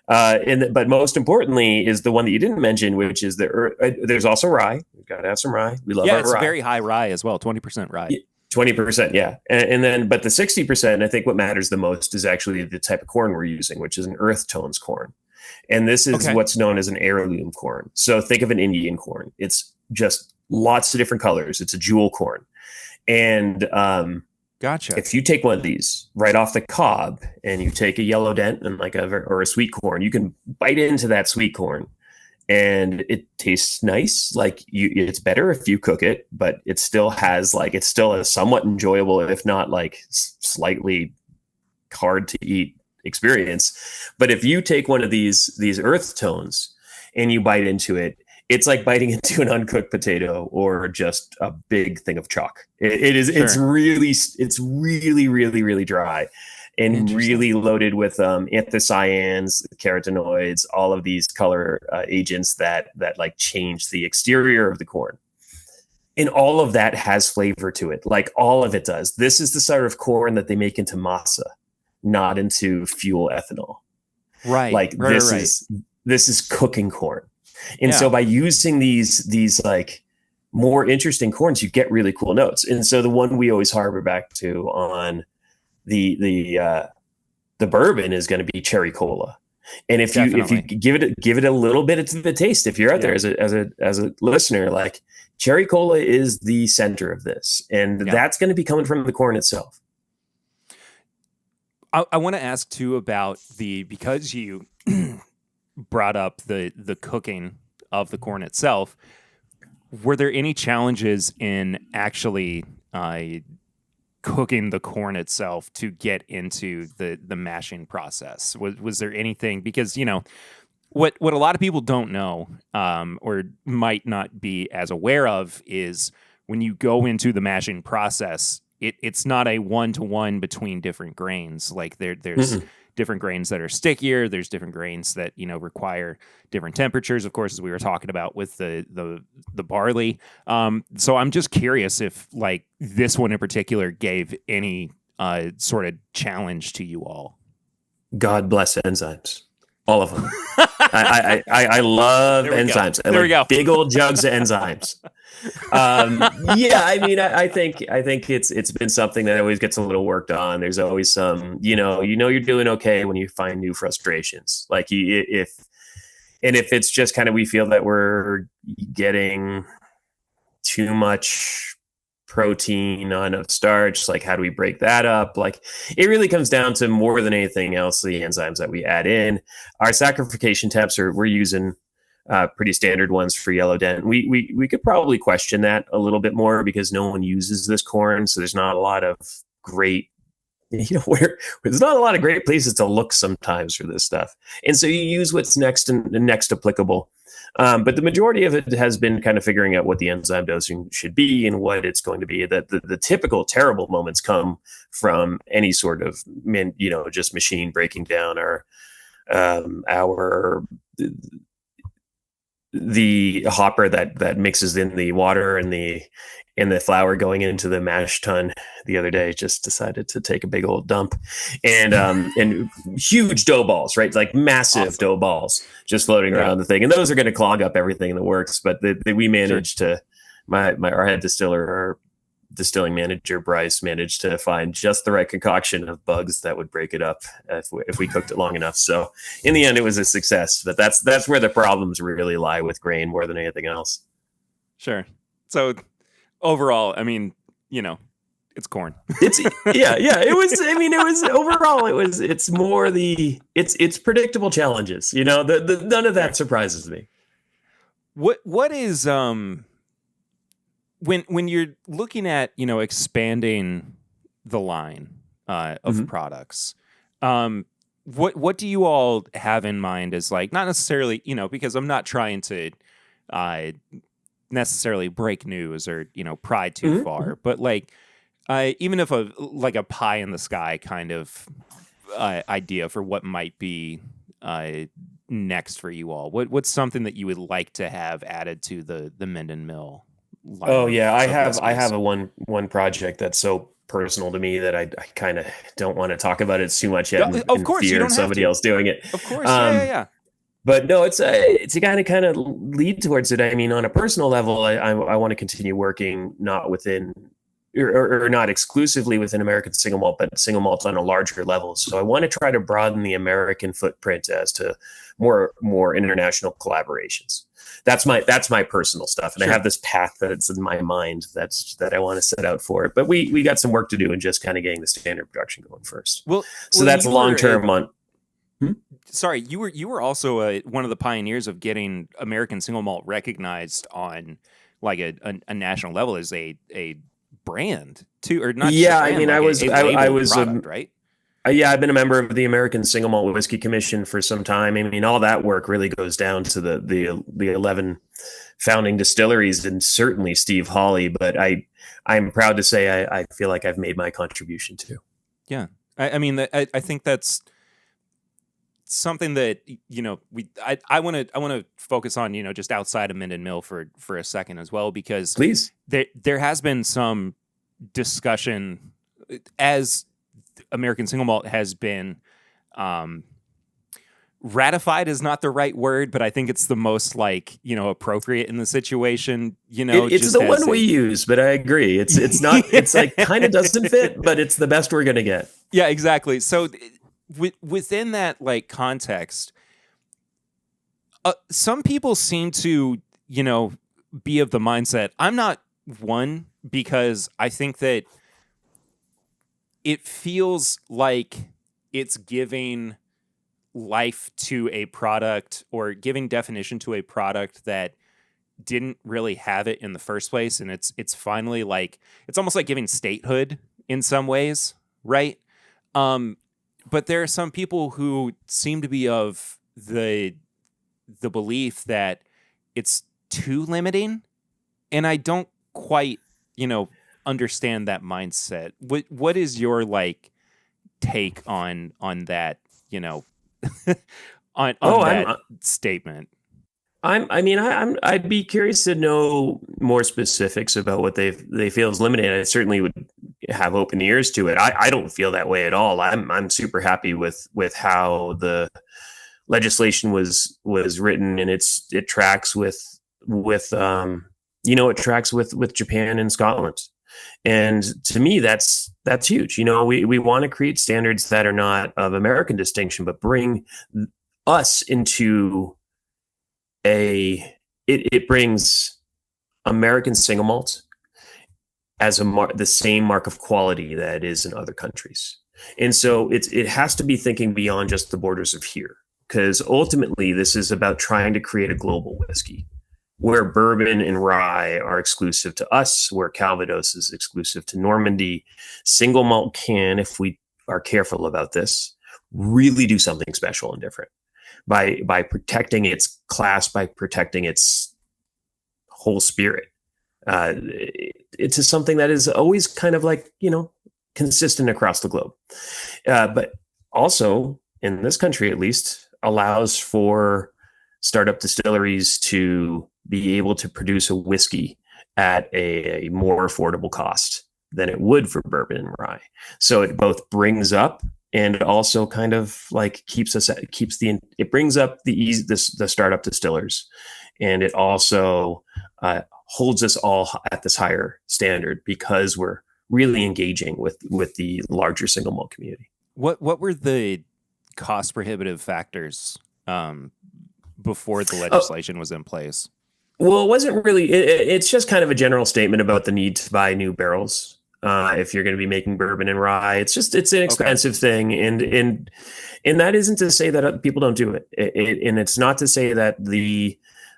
But most importantly is the one that you didn't mention, which is there's also rye. We've got to have some rye. We love our rye. It's very high rye as well, 20% rye. 20%, yeah. And then, but the 60%, I think what matters the most is actually the type of corn we're using, which is an earth tones corn. And this is what's known as an heirloom corn. So think of an Indian corn. It's just lots of different colors. It's a jewel corn. And gotcha. If you take one of these right off the cob and you take a yellow dent and or a sweet corn, you can bite into that sweet corn and it tastes nice. It's better if you cook it, but it still has it's still a somewhat enjoyable, if not slightly hard to eat experience. But if you take one of these earth tones and you bite into it, it's like biting into an uncooked potato or just a big thing of chalk. It's really, really, really dry and really loaded with anthocyanins, carotenoids, all of these color agents that change the exterior of the corn. And all of that has flavor to it. All of it does. This is the sort of corn that they make into masa, not into fuel ethanol. Right. This is cooking corn. And so by using these more interesting corns, you get really cool notes. And so the one we always harbor back to on the bourbon is going to be cherry cola. And if you give it a little bit of the taste, if you're out there as a listener, cherry cola is the center of this, and that's going to be coming from the corn itself. I want to ask too about because you brought up the cooking of the corn itself. Were there any challenges in actually cooking the corn itself to get into the mashing process? Was there anything, because what a lot of people don't know or might not be as aware of is when you go into the mashing process, it's not a one-to-one between different grains. There's different grains that are stickier. There's different grains that require different temperatures, of course, as we were talking about with the barley. So I'm just curious if this one in particular gave any sort of challenge to you all. God bless enzymes. All of them. I love enzymes. There we go. Big old jugs of enzymes. I think it's been something that always gets a little worked on. There's always some, you're doing okay when you find new frustrations. If it's just kind of, we feel that we're getting too much protein, not enough starch, how do we break that up? It really comes down to, more than anything else, the enzymes that we add in. Our saccharification temps we're using pretty standard ones for yellow dent. We could probably question that a little bit more because no one uses this corn, so there's not a lot of great where there's not a lot of great places to look sometimes for this stuff. And so you use what's next and next applicable. But the majority of it has been kind of figuring out what the enzyme dosing should be and what it's going to be. That the typical terrible moments come from any sort of just machine breaking down the hopper that mixes in the water and the flour going into the mash tun the other day. Just decided to take a big old dump, and huge dough balls, right? Like massive dough balls just floating around the thing. And those are going to clog up everything in the works. But we managed to, our head distiller, our distilling manager, Bryce, managed to find just the right concoction of bugs that would break it up if we cooked it long enough. So in the end, it was a success. But that's where the problems really lie with grain more than anything else. Sure. So overall, I mean, it's corn. It was overall, it's more it's predictable challenges. None of that surprises me. What is when you're looking at expanding the line of products, what do you all have in mind as, like, not necessarily because I'm not trying to necessarily break news or pry too far, but like even if a pie in the sky kind of idea for what might be next for you all, what's something that you would like to have added to the Minden Mill line? Oh yeah, I have a one project that's so personal to me that I kind of don't want to talk about it too much yet. Of course, you don't have somebody else doing it. Of course, yeah. But no, it's a kind of lead towards it. I mean, on a personal level, I want to continue working not within or not exclusively within American Single Malt, but Single Malt on a larger level. So I want to try to broaden the American footprint as to more international collaborations. That's my personal stuff, and sure. I have this path that's in my mind that I want to set out for it. But we got some work to do in just kind of getting the standard production going first. So that's long term on. Sorry, you were also one of the pioneers of getting American Single Malt recognized on like a national level as a brand too, or not? Yeah, brand, I mean, like I was product, right. Yeah, I've been a member of the American Single Malt Whiskey Commission for some time. I mean, all that work really goes down to the 11 founding distilleries and certainly Steve Hawley. But I'm proud to say I feel like I've made my contribution too. Yeah, I mean, I think that's something that I want to focus on just outside of Minden Mill for a second as well, because please, there has been some discussion as American Single Malt has been ratified is not the right word, but I think it's the most appropriate in the situation. It's the one we use, but I agree. It's not. It's like kind of doesn't fit, but it's the best we're gonna get. Yeah, exactly. So within that context, some people seem to be of the mindset. I'm not one, because I think that it feels like it's giving life to a product or giving definition to a product that didn't really have it in the first place. And it's finally it's almost like giving statehood in some ways, right? But there are some people who seem to be of the belief that it's too limiting. And I don't quite, understand that mindset. What is your take on that, on that statement? I'd be curious to know more specifics about what they feel is limited. I certainly would have open ears to it. I don't feel that way at all. I'm super happy with how the legislation was written, and it tracks with Japan and Scotland. And to me, that's huge. We want to create standards that are not of American distinction, but bring us into it brings American Single Malt as the same mark of quality that it is in other countries. And so it has to be thinking beyond just the borders of here, because ultimately this is about trying to create a global whiskey where bourbon and rye are exclusive to us, where Calvados is exclusive to Normandy. Single malt can, if we are careful about this, really do something special and different by protecting its class, by protecting its whole spirit. It's something that is always kind of like, consistent across the globe. But also in this country, at least, allows for startup distilleries to be able to produce a whiskey at a more affordable cost than it would for bourbon and rye. So it both brings up and also kind of like it brings up the startup distillers, and it also holds us all at this higher standard because we're really engaging with the larger single malt community. What were the cost prohibitive factors before the legislation was in place? Well, it wasn't really. It's just kind of a general statement about the need to buy new barrels if you're going to be making bourbon and rye. It's an expensive thing, and that isn't to say that people don't do it, and it's not to say that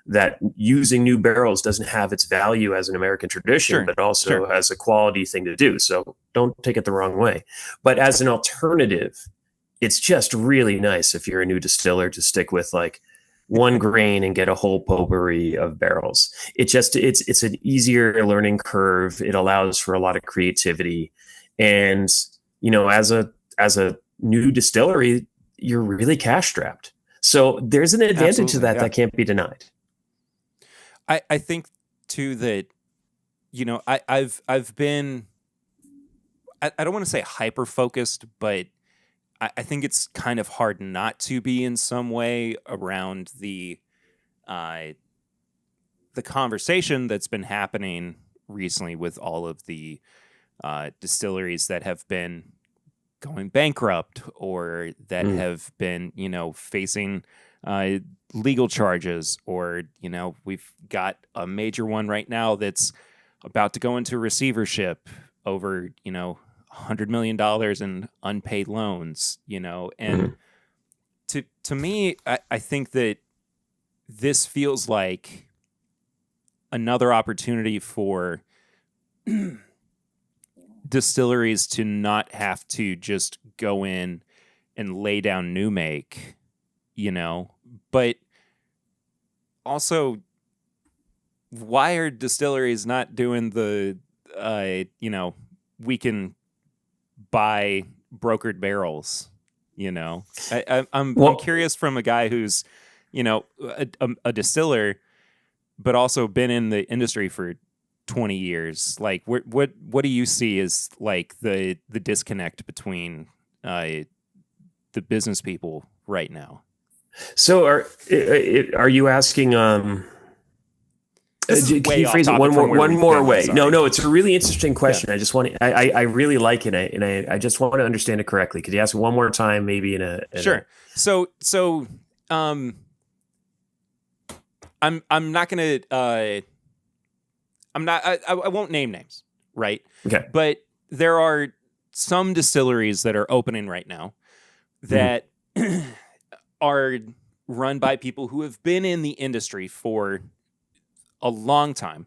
that using new barrels doesn't have its value as an American tradition, but also as a quality thing to do. So don't take it the wrong way. But as an alternative, it's just really nice if you're a new distiller to stick with like one grain and get a whole potpourri of barrels. It's an easier learning curve. It allows for a lot of creativity. And, as a new distillery, you're really cash strapped. So there's an advantage to that can't be denied. I think too that, I've been, I don't want to say hyper focused, but I think it's kind of hard not to be in some way around the conversation that's been happening recently with all of the distilleries that have been going bankrupt or that have been, facing legal charges, or, we've got a major one right now that's about to go into receivership over, $100 million in unpaid loans, and to me, I think that this feels like another opportunity for distilleries to not have to just go in and lay down new make, but also, why are distilleries not doing the, we can buy brokered barrels? I'm curious from a guy who's, a distiller, but also been in the industry for 20 years. Like, what do you see as like the disconnect between the business people right now? So are you asking? Can you phrase it one more way? No, it's a really interesting question. Yeah. I really like it, and I just want to understand it correctly. Could you ask it one more time, maybe Sure. So I'm not gonna I won't name names, right? Okay. But there are some distilleries that are opening right now that are run by people who have been in the industry for a long time,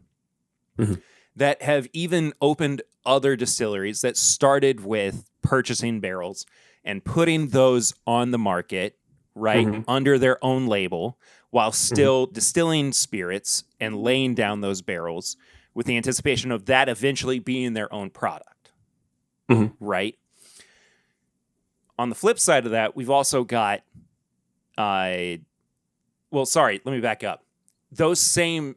that have even opened other distilleries that started with purchasing barrels and putting those on the market, right, under their own label, while still distilling spirits and laying down those barrels with the anticipation of that eventually being their own product, right? On the flip side of that, we've also got, let me back up. Those same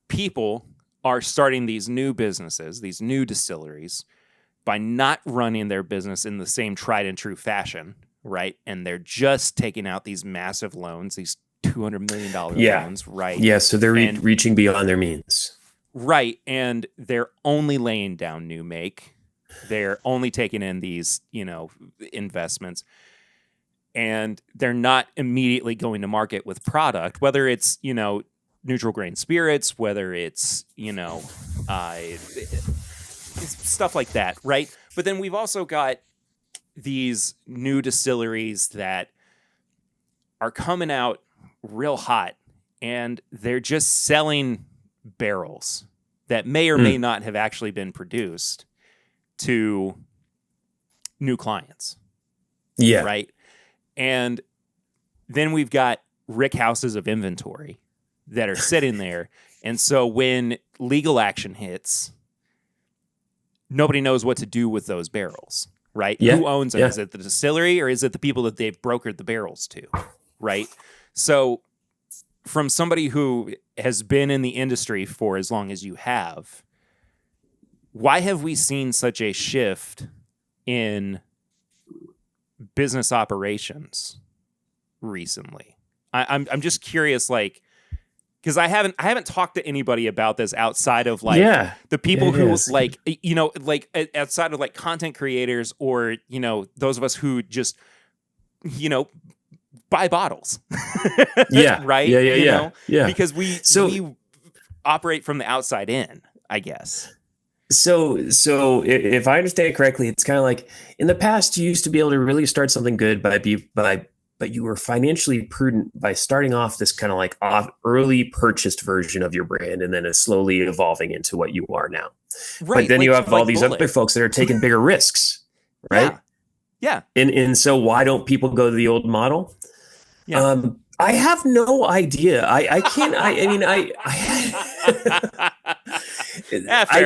people are starting these new businesses, these new distilleries, by not running their business in the same tried and true fashion, right? And they're just taking out these massive loans, these $200 million loans, right? Yeah, so they're reaching beyond their means. Right, and they're only laying down new make. They're only taking in these, investments. And they're not immediately going to market with product, whether it's, neutral grain spirits, whether it's, stuff like that, right? But then we've also got these new distilleries that are coming out real hot, and they're just selling barrels that may or may not have actually been produced to new clients. Yeah. Right. And then we've got rick houses of inventory that are sitting there. And so when legal action hits, nobody knows what to do with those barrels, right? Yeah. Who owns them? Yeah. Is it the distillery or is it the people that they've brokered the barrels to, right? So from somebody who has been in the industry for as long as you have, why have we seen such a shift in business operations recently? I'm just curious, like, because I haven't talked to anybody about this outside of like the people who like, you know, like outside of like content creators or, you know, those of us who just, you know, buy bottles. Right. Yeah. Because we operate from the outside in, I guess. So if I understand correctly, it's kind of like in the past, you used to be able to really start something good but you were financially prudent by starting off this kind of like early purchased version of your brand, and then it's slowly evolving into what you are now. Right. But then you have all these other folks that are taking bigger risks, right? Yeah. And so why don't people go to the old model? Yeah. I have no idea. I can't. I mean, I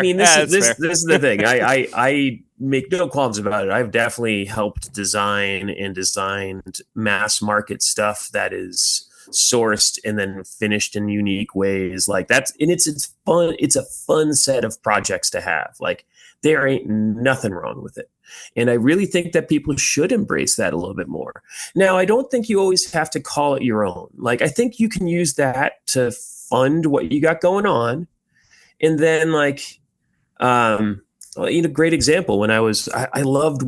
mean, this is the thing. I make no qualms about it. I've definitely helped design and designed mass market stuff that is sourced and then finished in unique ways. Like that's, and it's fun. It's a fun set of projects to have. Like there ain't nothing wrong with it. And I really think that people should embrace that a little bit more. Now, I don't think you always have to call it your own. Like, I think you can use that to fund what you got going on. And then like, great example when I loved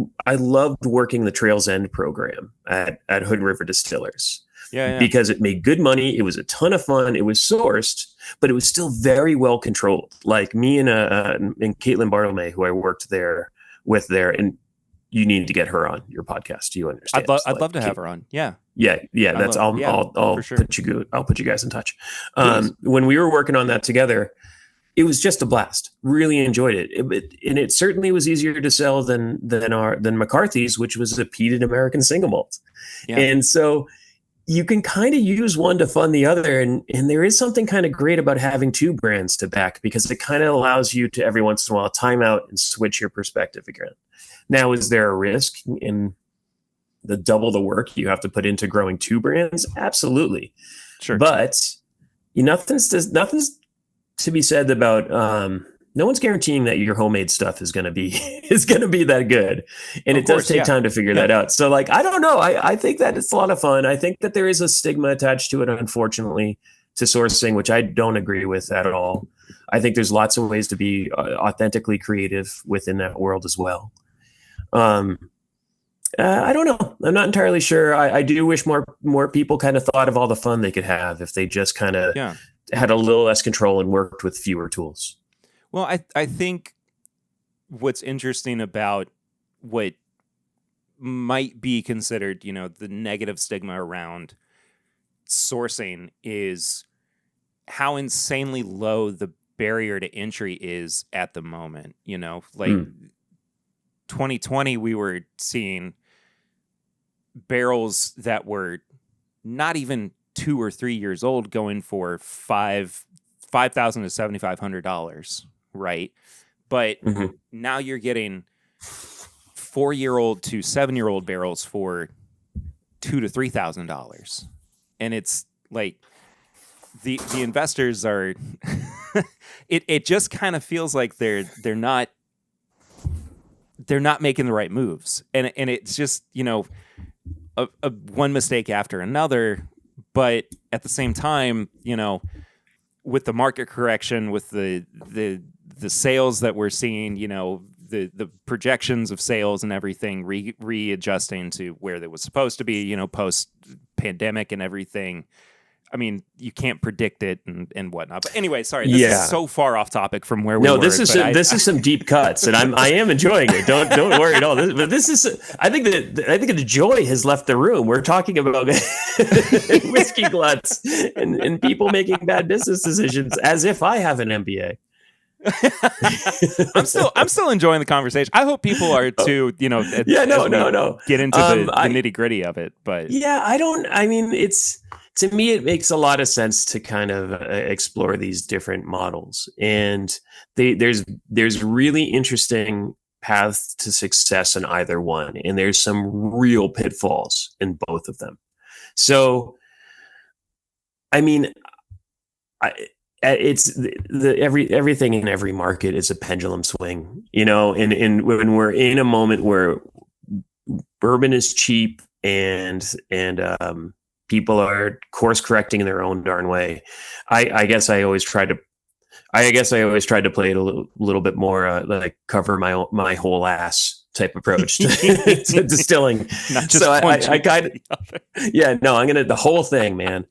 working the Trails End program at Hood River Distillers. Because it made good money. It was a ton of fun. It was sourced, but it was still very well controlled. Like me and Caitlin Bartolome, who I worked with there, and you need to get her on your podcast. Do you understand? I'd love to have her on. Yeah. That's I'll sure. put you guys in touch. When we were working on that together, it was just a blast. Really enjoyed it. And it certainly was easier to sell than McCarthy's, which was a peated American single malt. Yeah. And so you can kind of use one to fund the other. And there is something kind of great about having two brands to back, because it kind of allows you to every once in a while time out and switch your perspective again. Now, is there a risk in the double the work you have to put into growing two brands? Absolutely. Sure. But nothing's to be said about no one's guaranteeing that your homemade stuff is going to be that good. And it does take time to figure that out. So like, I don't know. I think that it's a lot of fun. I think that there is a stigma attached to it, unfortunately, to sourcing, which I don't agree with at all. I think there's lots of ways to be authentically creative within that world as well. I don't know. I'm not entirely sure. I do wish more people kind of thought of all the fun they could have if they just kind of had a little less control and worked with fewer tools. Well, I think what's interesting about what might be considered, the negative stigma around sourcing is how insanely low the barrier to entry is at the moment. 2020, we were seeing barrels that were not even 2 or 3 years old going for $5,000 to $7,500, right? But now you're getting 4-year-old to 7-year-old barrels for $2,000 to $3,000, and it's like the investors are. it just kind of feels like they're not making the right moves, and it's just a one mistake after another. But at the same time, with the market correction, with the sales that we're seeing, the projections of sales and everything readjusting to where it was supposed to be, post pandemic and everything. I mean, you can't predict it and whatnot. But anyway, sorry, this is so far off topic from where we were. No, this is some deep cuts, and I am enjoying it. Don't worry at all. This is. I think that the joy has left the room. We're talking about whiskey gluts and people making bad business decisions, as if I have an MBA. I'm still enjoying the conversation. I hope people are too, no. Get into the nitty gritty of it, but to me, it makes a lot of sense to kind of explore these different models, and there's really interesting paths to success in either one, and there's some real pitfalls in both of them. So, I mean, it's everything in every market is a pendulum swing, and when we're in a moment where bourbon is cheap and people are course correcting in their own darn way, I guess I always tried to play it a little bit more like cover my whole ass type approach to distilling. Not just so I kind of I'm gonna the whole thing, man.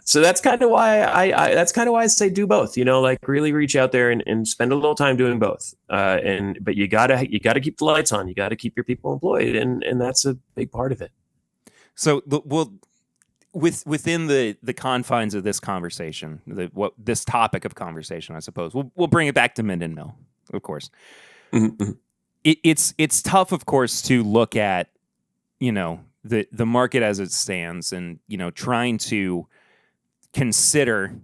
So that's kind of why I say do both, like really reach out there and spend a little time doing both. But you gotta keep the lights on. You gotta keep your people employed. And that's a big part of it. So within the confines of this conversation, this topic of conversation, I suppose we'll bring it back to Minden Mill, of course. Mm-hmm. It's tough, of course, to look at, the market as it stands and, trying to consider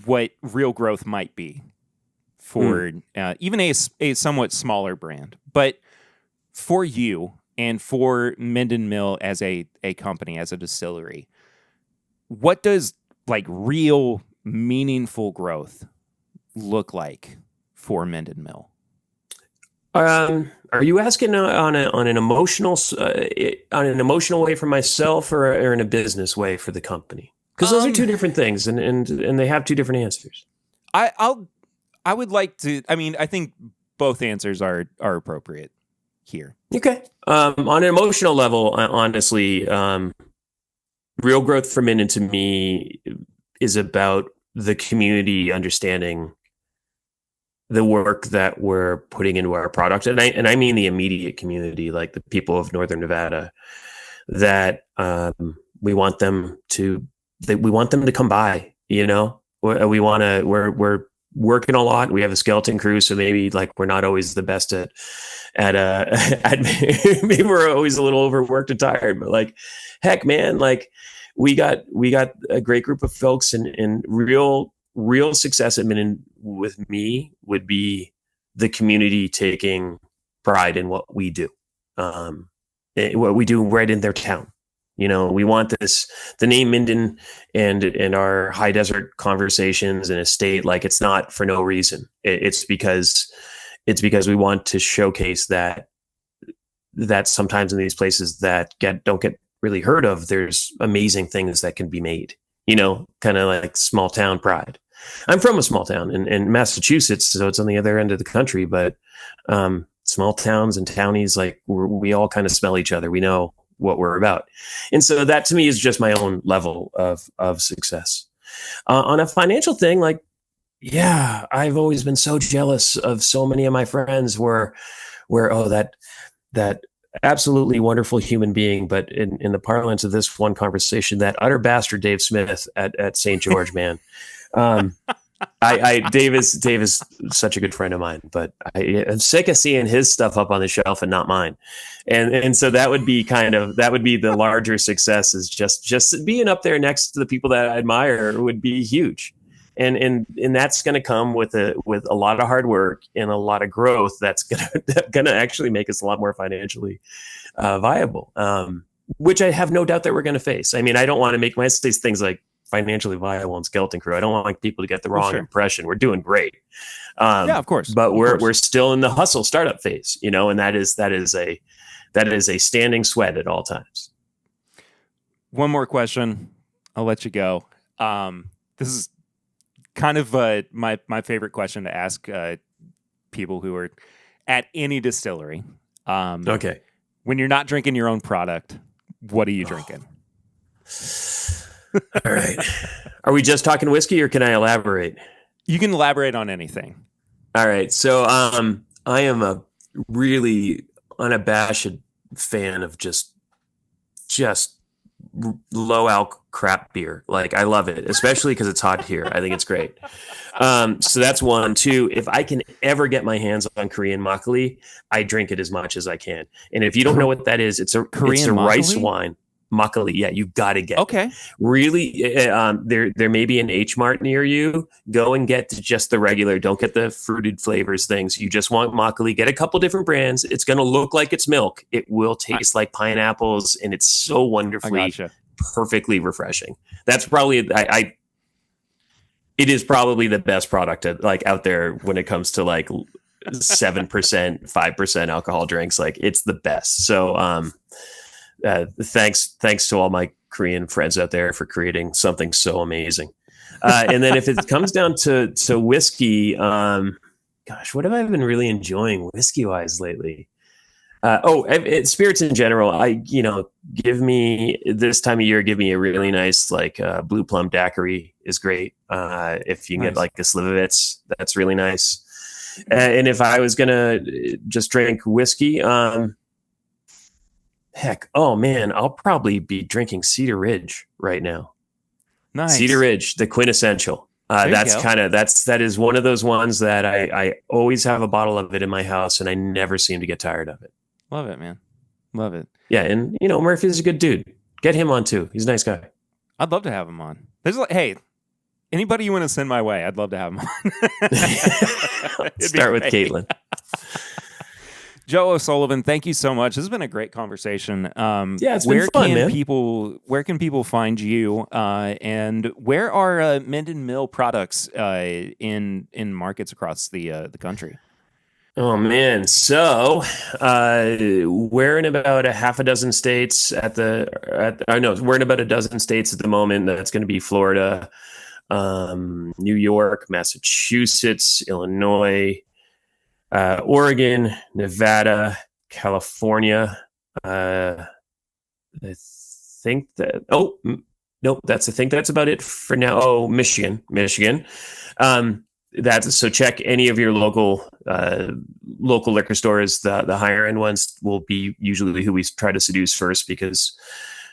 what real growth might be for even a somewhat smaller brand. But for you and for Minden Mill as a company, as a distillery, what does like real meaningful growth look like for Minden Mill? Are you asking on an emotional way for myself or in a business way for the company? Because those are two different things, and they have two different answers. I would like to. I mean, I think both answers are appropriate here. Okay. On an emotional level, honestly, real growth for Minden to me is about the community understanding the work that we're putting into our product, and I mean the immediate community, like the people of Northern Nevada, that we want them to come by. We're working a lot. We have a skeleton crew, so maybe like we're not always the best at maybe we're always a little overworked and tired. But like, heck, man, like we got a great group of folks, and real success at Minden with me would be the community taking pride in what we do, what we do right in their town. We want the name Minden and our high desert conversations and estate, like it's not for no reason. It's because we want to showcase that sometimes in these places that don't get really heard of, there's amazing things that can be made, kind of like small town pride. I'm from a small town in Massachusetts, so it's on the other end of the country, but small towns and townies, like we all kind of smell each other. We know what we're about. And so that to me is just my own level of success. On a financial thing, like, yeah, I've always been so jealous of so many of my friends where that absolutely wonderful human being, but in the parlance of this one conversation, that utter bastard Dave Smith at St. George, man. Dave is such a good friend of mine, but I'm sick of seeing his stuff up on the shelf and not mine. And so that would be the larger success, is just being up there next to the people that I admire would be huge. And that's going to come with a lot of hard work and a lot of growth. That's going to actually make us a lot more financially viable, which I have no doubt that we're going to face. I mean, I don't want to make my things like financially viable and skeleton crew. I don't want people to get the wrong impression. We're doing great. Yeah, of course. But we're still in the hustle startup phase, and that is a standing sweat at all times. One more question. I'll let you go. This is kind of my favorite question to ask people who are at any distillery. Okay. When you're not drinking your own product, what are you drinking? All right. Are we just talking whiskey, or can I elaborate? You can elaborate on anything. All right. So I am a really unabashed fan of just low alc crap beer. Like, I love it, especially because it's hot here. I think it's great. So that's one. Two, if I can ever get my hands on Korean makgeolli, I drink it as much as I can. And if you don't know what that is, it's a rice wine. Makgeolli, yeah, you got to get it. Really, there may be an H Mart near you. Go and get just the regular. Don't get the fruited flavors things. You just want makgeolli. Get a couple different brands. It's going to look like it's milk. It will taste like pineapples, and it's so wonderfully, perfectly refreshing. That's probably it is probably the best product out there when it comes to 7%, 5% alcohol drinks. Like, it's the best. So, thanks to all my Korean friends out there for creating something so amazing. And then if it comes down to whiskey, gosh, what have I been really enjoying whiskey wise lately? Spirits in general. Give me this time of year, give me a really nice blue plum daiquiri is great. If you can get a Slivovitz, that's really nice. And if I was gonna just drink whiskey, I'll probably be drinking Cedar Ridge right now. Nice. Cedar Ridge, the quintessential. That is one of those ones that I always have a bottle of it in my house, and I never seem to get tired of it. Love it, man. Love it. Yeah, and Murphy's a good dude. Get him on too. He's a nice guy. I'd love to have him on. Hey, anybody you want to send my way, I'd love to have him on. Start with Caitlin. Joe O'Sullivan, thank you so much. This has been a great conversation. It's been fun, man. Where can people find you? And where are Minden Mill products in markets across the country? Oh man! So we're in about a half a dozen states we're in about a dozen states at the moment. That's going to be Florida, New York, Massachusetts, Illinois, Oregon, Nevada, California. I think that. Oh, nope. I think that's about it for now. Oh, Michigan. So check any of your local liquor stores. The higher end ones will be usually who we try to seduce first, because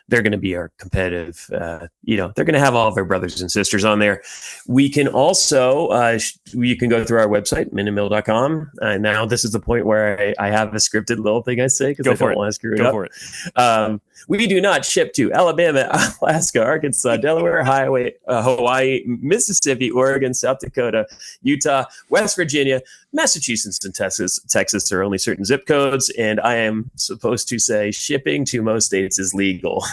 they're going to be our competitive. They're going to have all of our brothers and sisters on there. We can also, you can go through our website, mindenmill.com. Now this is the point where I have a scripted little thing I say, because I don't want to screw it up. Go for it. We do not ship to Alabama, Alaska, Arkansas, Delaware, Hawaii, Mississippi, Oregon, South Dakota, Utah, West Virginia, Massachusetts, and Texas. Texas are only certain zip codes, and I am supposed to say shipping to most states is legal.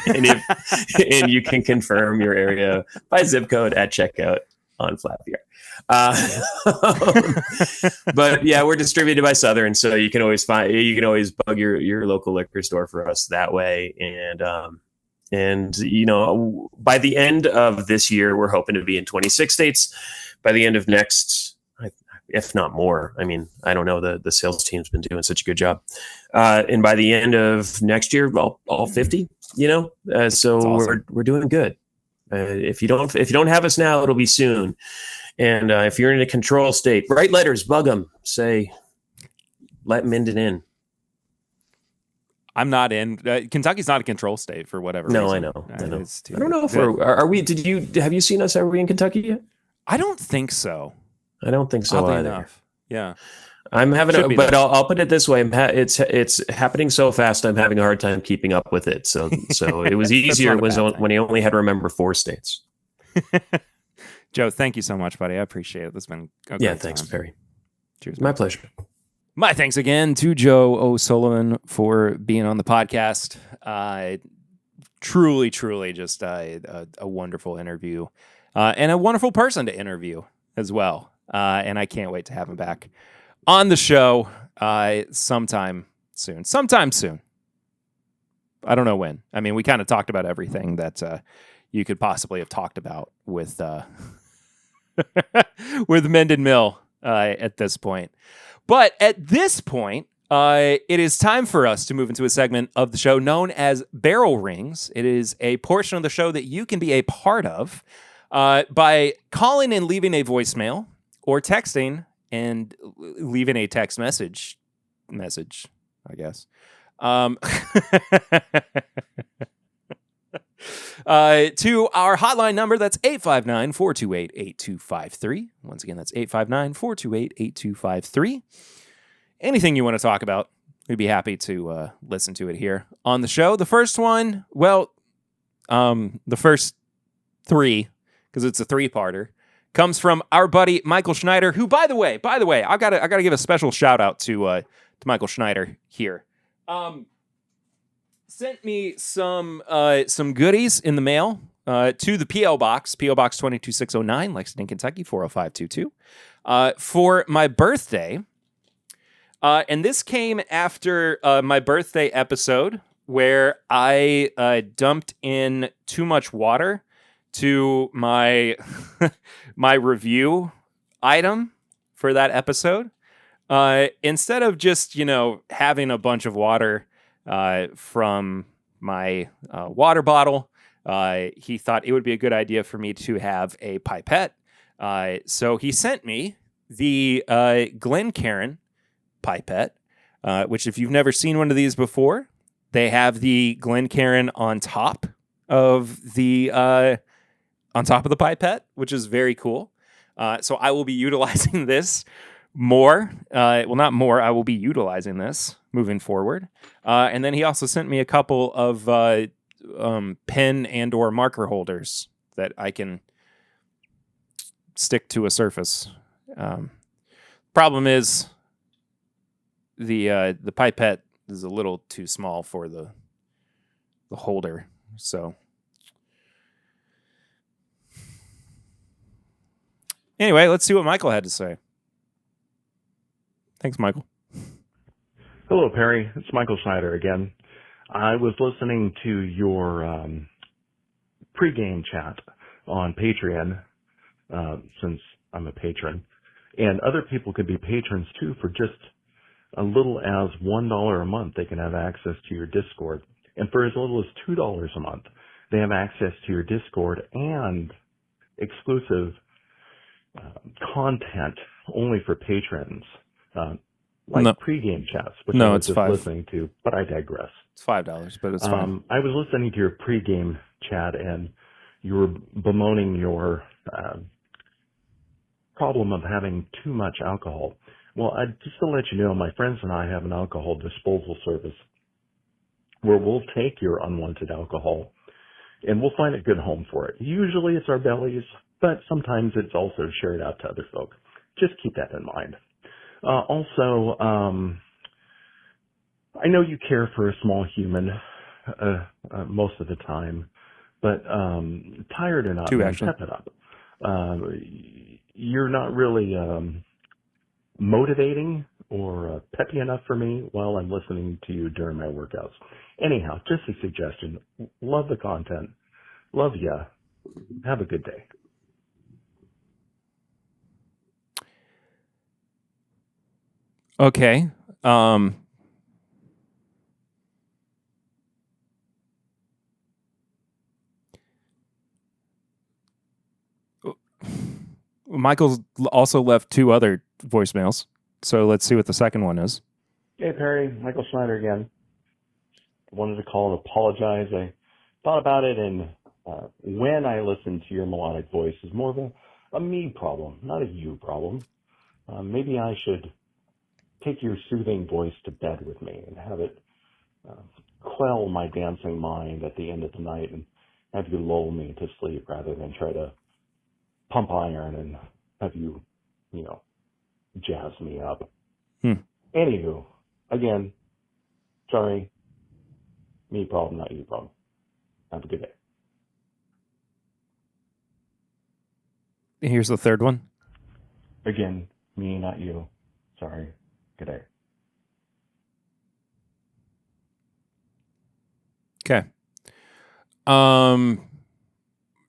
and you can confirm your area by zip code at checkout on Flatbeer. But yeah, we're distributed by Southern, so you can always bug your local liquor store for us that way. And by the end of this year, we're hoping to be in 26 states. By the end of next, if not more, I mean, I don't know, the sales team's been doing such a good job. And by the end of next year, all 50, so awesome. We're doing good. If you don't have us now, it'll be soon. And if you're in a control state, write letters, bug them, say, let Minden in. I'm not in. Kentucky's not a control state for whatever reason. No, I know. I don't know if are we, have you seen us? Are we in Kentucky yet? I don't think so. I don't think so either. Enough. Yeah. I'm having I'll put it this way. It's happening so fast. I'm having a hard time keeping up with it. So it was easier when he only had to remember 4 states. Joe, thank you so much, buddy. I appreciate it. This has been a great thanks, time. Perry. Cheers. My pleasure. My thanks again to Joe O'Sullivan for being on the podcast. Truly just a wonderful interview, and a wonderful person to interview as well. And I can't wait to have him back on the show sometime soon. I don't know when. I mean, we kind of talked about everything that you could possibly have talked about with with Minden Mill at this point. But at this point, it is time for us to move into a segment of the show known as Barrel Rings. It is a portion of the show that you can be a part of by calling and leaving a voicemail, or texting and leaving a text message, I guess. to our hotline number. That's 859-428-8253. Once again, that's 859-428-8253. Anything you want to talk about, we'd be happy to listen to it here on the show. The first one, well, the first three, because it's a three-parter, comes from our buddy Michael Schneider, who, by the way, I gotta give a special shout out to Michael Schneider here. Sent me some goodies in the mail to the P.O. Box 22609, Lexington, Kentucky 40522, for my birthday. And this came after my birthday episode where I dumped in too much water to my my review item for that episode. Instead of just, having a bunch of water from my water bottle, he thought it would be a good idea for me to have a pipette. So he sent me the Glencairn pipette, which, if you've never seen one of these before, they have the Glencairn on top of the pipette, which is very cool. So I will be utilizing this more. Well, not more. I will be utilizing this moving forward. And then he also sent me a couple of pen and or marker holders that I can stick to a surface. Problem is the pipette is a little too small for the holder. So anyway, let's see what Michael had to say. Thanks, Michael. Hello, Perry. It's Michael Schneider again. I was listening to your pregame chat on Patreon, since I'm a patron, and other people could be patrons too. For just a little as $1 a month, they can have access to your Discord. And for as little as $2 a month, they have access to your Discord and exclusive content only for patrons, pregame chats, which I was just listening to, but I digress. It's $5, but it's fine. I was listening to your pregame chat, and you were bemoaning your problem of having too much alcohol. Well, just to let you know, my friends and I have an alcohol disposal service where we'll take your unwanted alcohol and we'll find a good home for it. Usually it's our bellies, but sometimes it's also shared out to other folk. Just keep that in mind. Also, I know you care for a small human most of the time, but tired or not, step it up. You're not really motivating or peppy enough for me while I'm listening to you during my workouts. Anyhow, just a suggestion. Love the content. Love ya. Have a good day. Okay. Michael's also left two other voicemails, so let's see what the second one is. Hey, Perry. Michael Schneider again. Wanted to call and apologize. I thought about it, and when I listened to your melodic voice, is more of a me problem, not a you problem. Maybe I should take your soothing voice to bed with me and have it quell my dancing mind at the end of the night and have you lull me to sleep rather than try to pump iron and have you, jazz me up. Anywho, again, sorry, me problem, not you problem. Have a good day. Here's the third one. Again, me, not you. Sorry. Good day. Okay.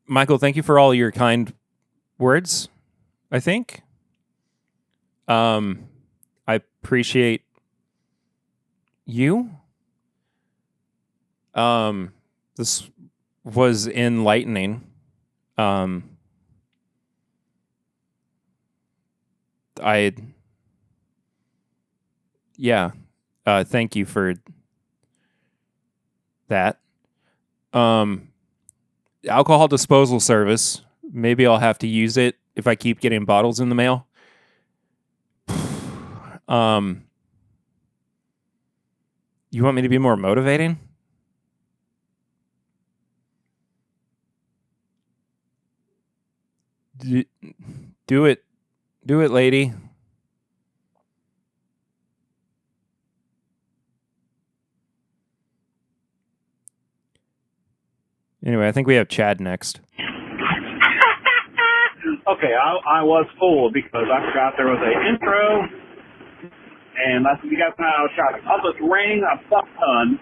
Michael, thank you for all your kind words, I think. I appreciate you. This was enlightening. Thank you for that. alcohol disposal service. Maybe I'll have to use it if I keep getting bottles in the mail. You want me to be more motivating? Do it, lady. Anyway, I think we have Chad next. Okay, I was fooled because I forgot there was an intro, and that's what you guys know I was shouting. Also, it's raining a fuck ton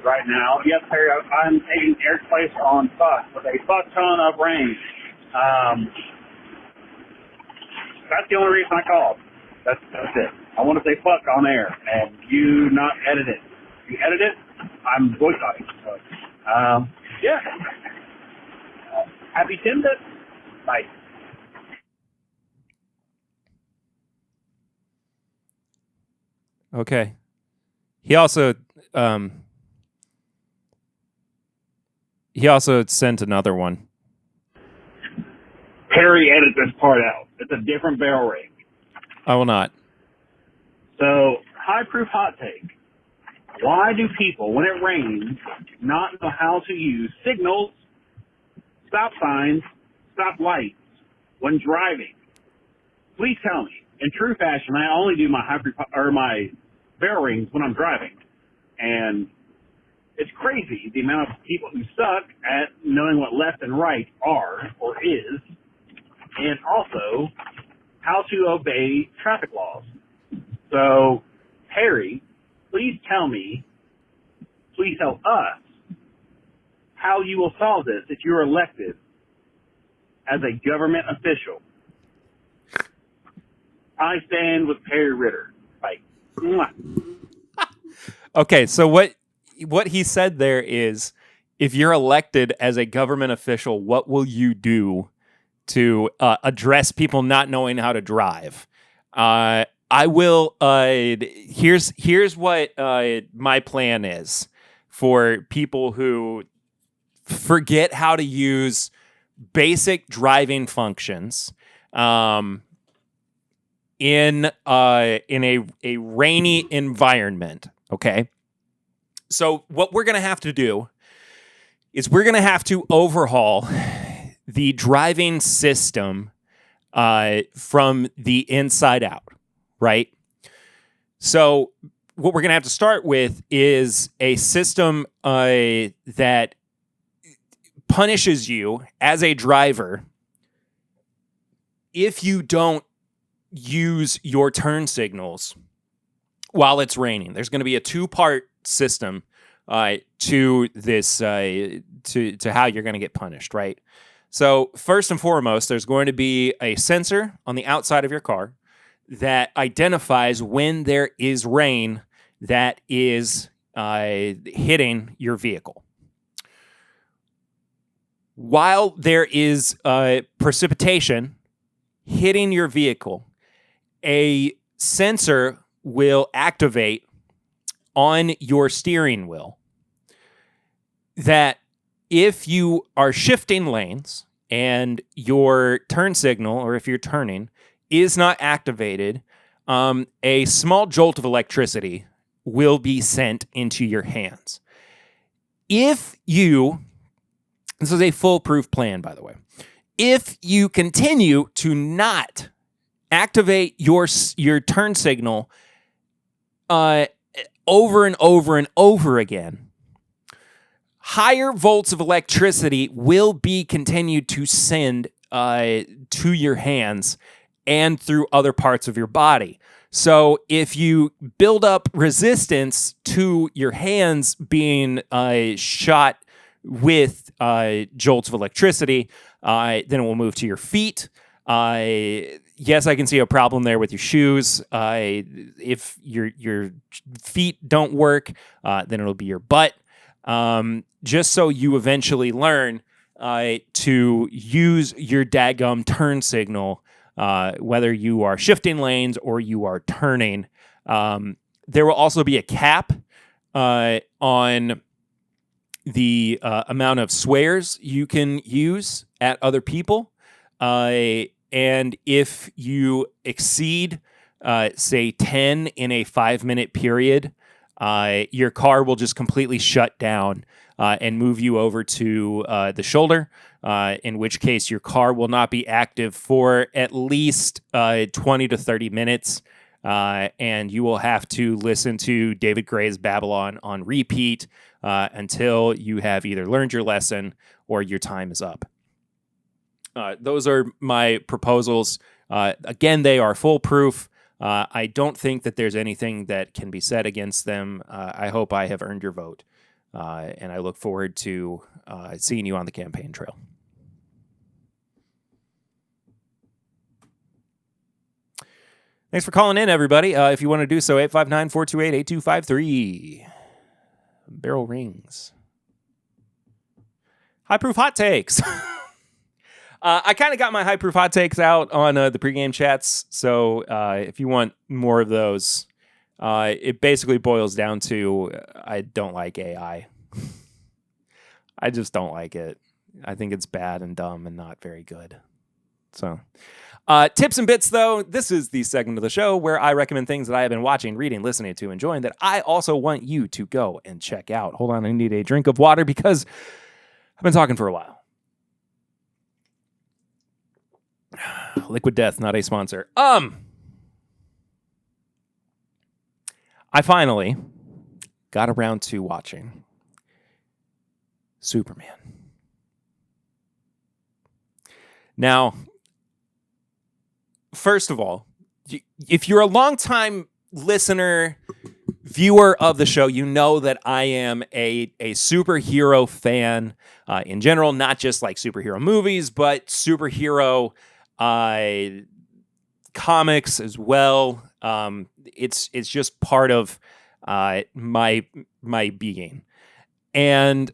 right now. Yes, Harry, I'm taking Eric's place on fuck with a fuck ton of rain. That's the only reason I called. That's it. I want to say fuck on air, and you not edit it. If you edit it, I'm boycotting. So, yeah. Happy TIMBP. Bye. Okay. He also sent another one. Harry, edit this part out. It's a different barrel ring. I will not. So, high proof hot take. Why do people, when it rains, not know how to use signals, stop signs, stop lights when driving? Please tell me. In true fashion, I only do my my barrel rings when I'm driving, and it's crazy the amount of people who suck at knowing what left and right are or is, and also how to obey traffic laws. So, Harry, please tell us how you will solve this if you're elected as a government official. I stand with Perry Ritter. Bye. Okay, so what he said there is, if you're elected as a government official, what will you do to address people not knowing how to drive? I will. Here's what my plan is for people who forget how to use basic driving functions. In a rainy environment, okay? So what we're going to have to do is we're going to have to overhaul the driving system from the inside out, right? So what we're going to have to start with is a system that punishes you as a driver if you don't use your turn signals while it's raining. There's going to be a two-part system to this to how you're going to get punished, right? So first and foremost, there's going to be a sensor on the outside of your car that identifies when there is rain that is hitting your vehicle. While there is precipitation hitting your vehicle, a sensor will activate on your steering wheel that if you are shifting lanes and your turn signal, or if you're turning, is not activated, a small jolt of electricity will be sent into your hands. This is a foolproof plan, by the way. If you continue to not activate your turn signal over and over and over again, higher volts of electricity will be continued to send to your hands and through other parts of your body. So if you build up resistance to your hands being shot with jolts of electricity, then it will move to your feet. Yes, I can see a problem there with your shoes. If your feet don't work, then it'll be your butt. Just so you eventually learn to use your daggum turn signal, whether you are shifting lanes or you are turning. There will also be a cap on the amount of swears you can use at other people. And if you exceed, say, 10 in a 5-minute period, your car will just completely shut down and move you over to the shoulder, in which case your car will not be active for at least 20 to 30 minutes. And you will have to listen to David Gray's Babylon on repeat until you have either learned your lesson or your time is up. Those are my proposals. Again, they are foolproof. I don't think that there's anything that can be said against them. I hope I have earned your vote. And I look forward to seeing you on the campaign trail. Thanks for calling in, everybody. If you want to do so, 859-428-8253. Barrel rings. High proof hot takes. I kind of got my high proof hot takes out on the pregame chats. So if you want more of those, it basically boils down to I don't like AI. I just don't like it. I think it's bad and dumb and not very good. So tips and bits, though. This is the segment of the show where I recommend things that I have been watching, reading, listening to, enjoying that I also want you to go and check out. Hold on, I need a drink of water because I've been talking for a while. Liquid Death, not a sponsor. I finally got around to watching Superman. Now, first of all, if you're a longtime listener, viewer of the show, you know that I am a superhero fan in general, not just like superhero movies, but superhero comics as well. It's just part of my being, and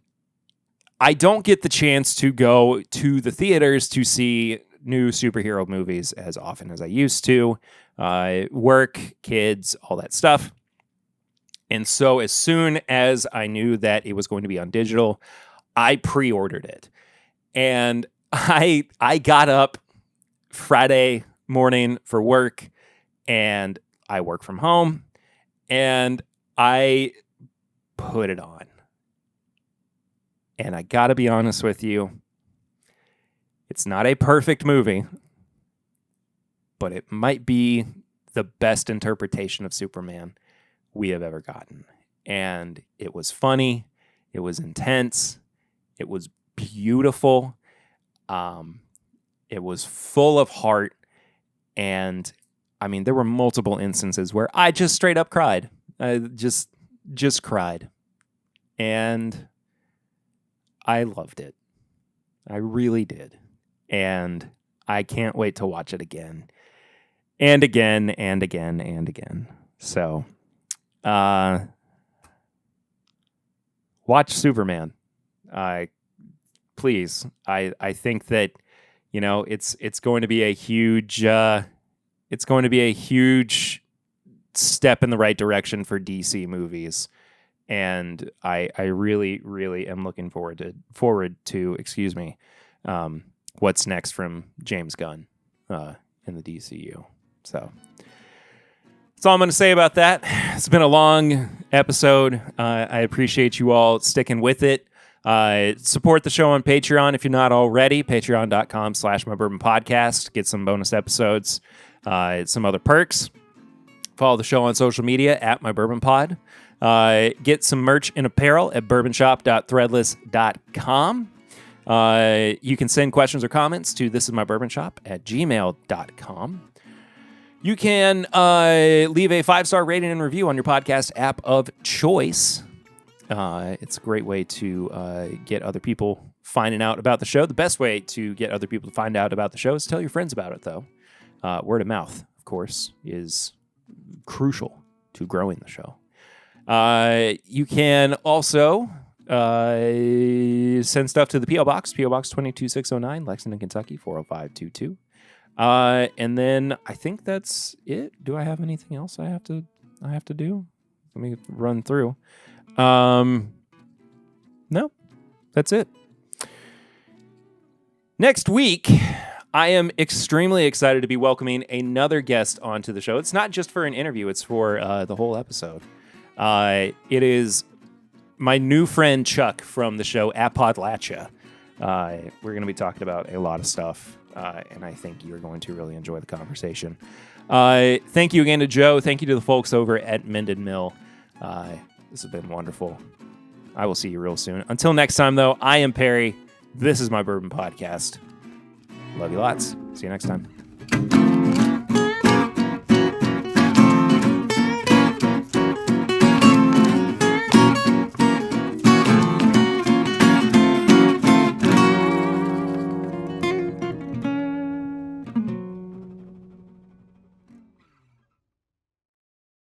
I don't get the chance to go to the theaters to see new superhero movies as often as I used to. Work, kids, all that stuff. And so as soon as I knew that it was going to be on digital, I pre-ordered it. And I got up Friday morning for work, and I work from home, and I put it on. And I gotta be honest with you, it's not a perfect movie, but it might be the best interpretation of Superman we have ever gotten. And it was funny, it was intense, it was beautiful, it was full of heart, and I mean, there were multiple instances where I just straight up cried. I just cried. And I loved it. I really did. And I can't wait to watch it again. And again, and again, and again. So, watch Superman. Please. I think that, you know, it's going to be a huge step in the right direction for DC movies. And I really, really am looking forward to what's next from James Gunn in the DCU. So that's all I'm going to say about that. It's been a long episode. I appreciate you all sticking with it. Support the show on Patreon if you're not already. Patreon.com/MyBourbonPodcast. Get some bonus episodes, some other perks. Follow the show on social media at MyBourbonPod. Get some merch and apparel at bourbonshop.threadless.com. You can send questions or comments to thisismybourbonshop@gmail.com. You can leave a 5-star rating and review on your podcast app of choice. It's a great way to get other people finding out about the show. The best way to get other people to find out about the show is tell your friends about it, though. Word of mouth, of course, is crucial to growing the show. You can also send stuff to the P.O. Box, P.O. Box 22609, Lexington, Kentucky, 40522. And then I think that's it. Do I have anything else I have to do? Let me run through. No, that's it. Next week, I am extremely excited to be welcoming another guest onto the show. It's not just for an interview, it's for the whole episode. It is my new friend Chuck from the show Appalachia. We're going to be talking about a lot of stuff, and I think you're going to really enjoy the conversation. Thank you again to Joe. Thank you to the folks over at Minden Mill. This has been wonderful. I will see you real soon. Until next time, though, I am Perry. This is my Bourbon Podcast. Love you lots. See you next time.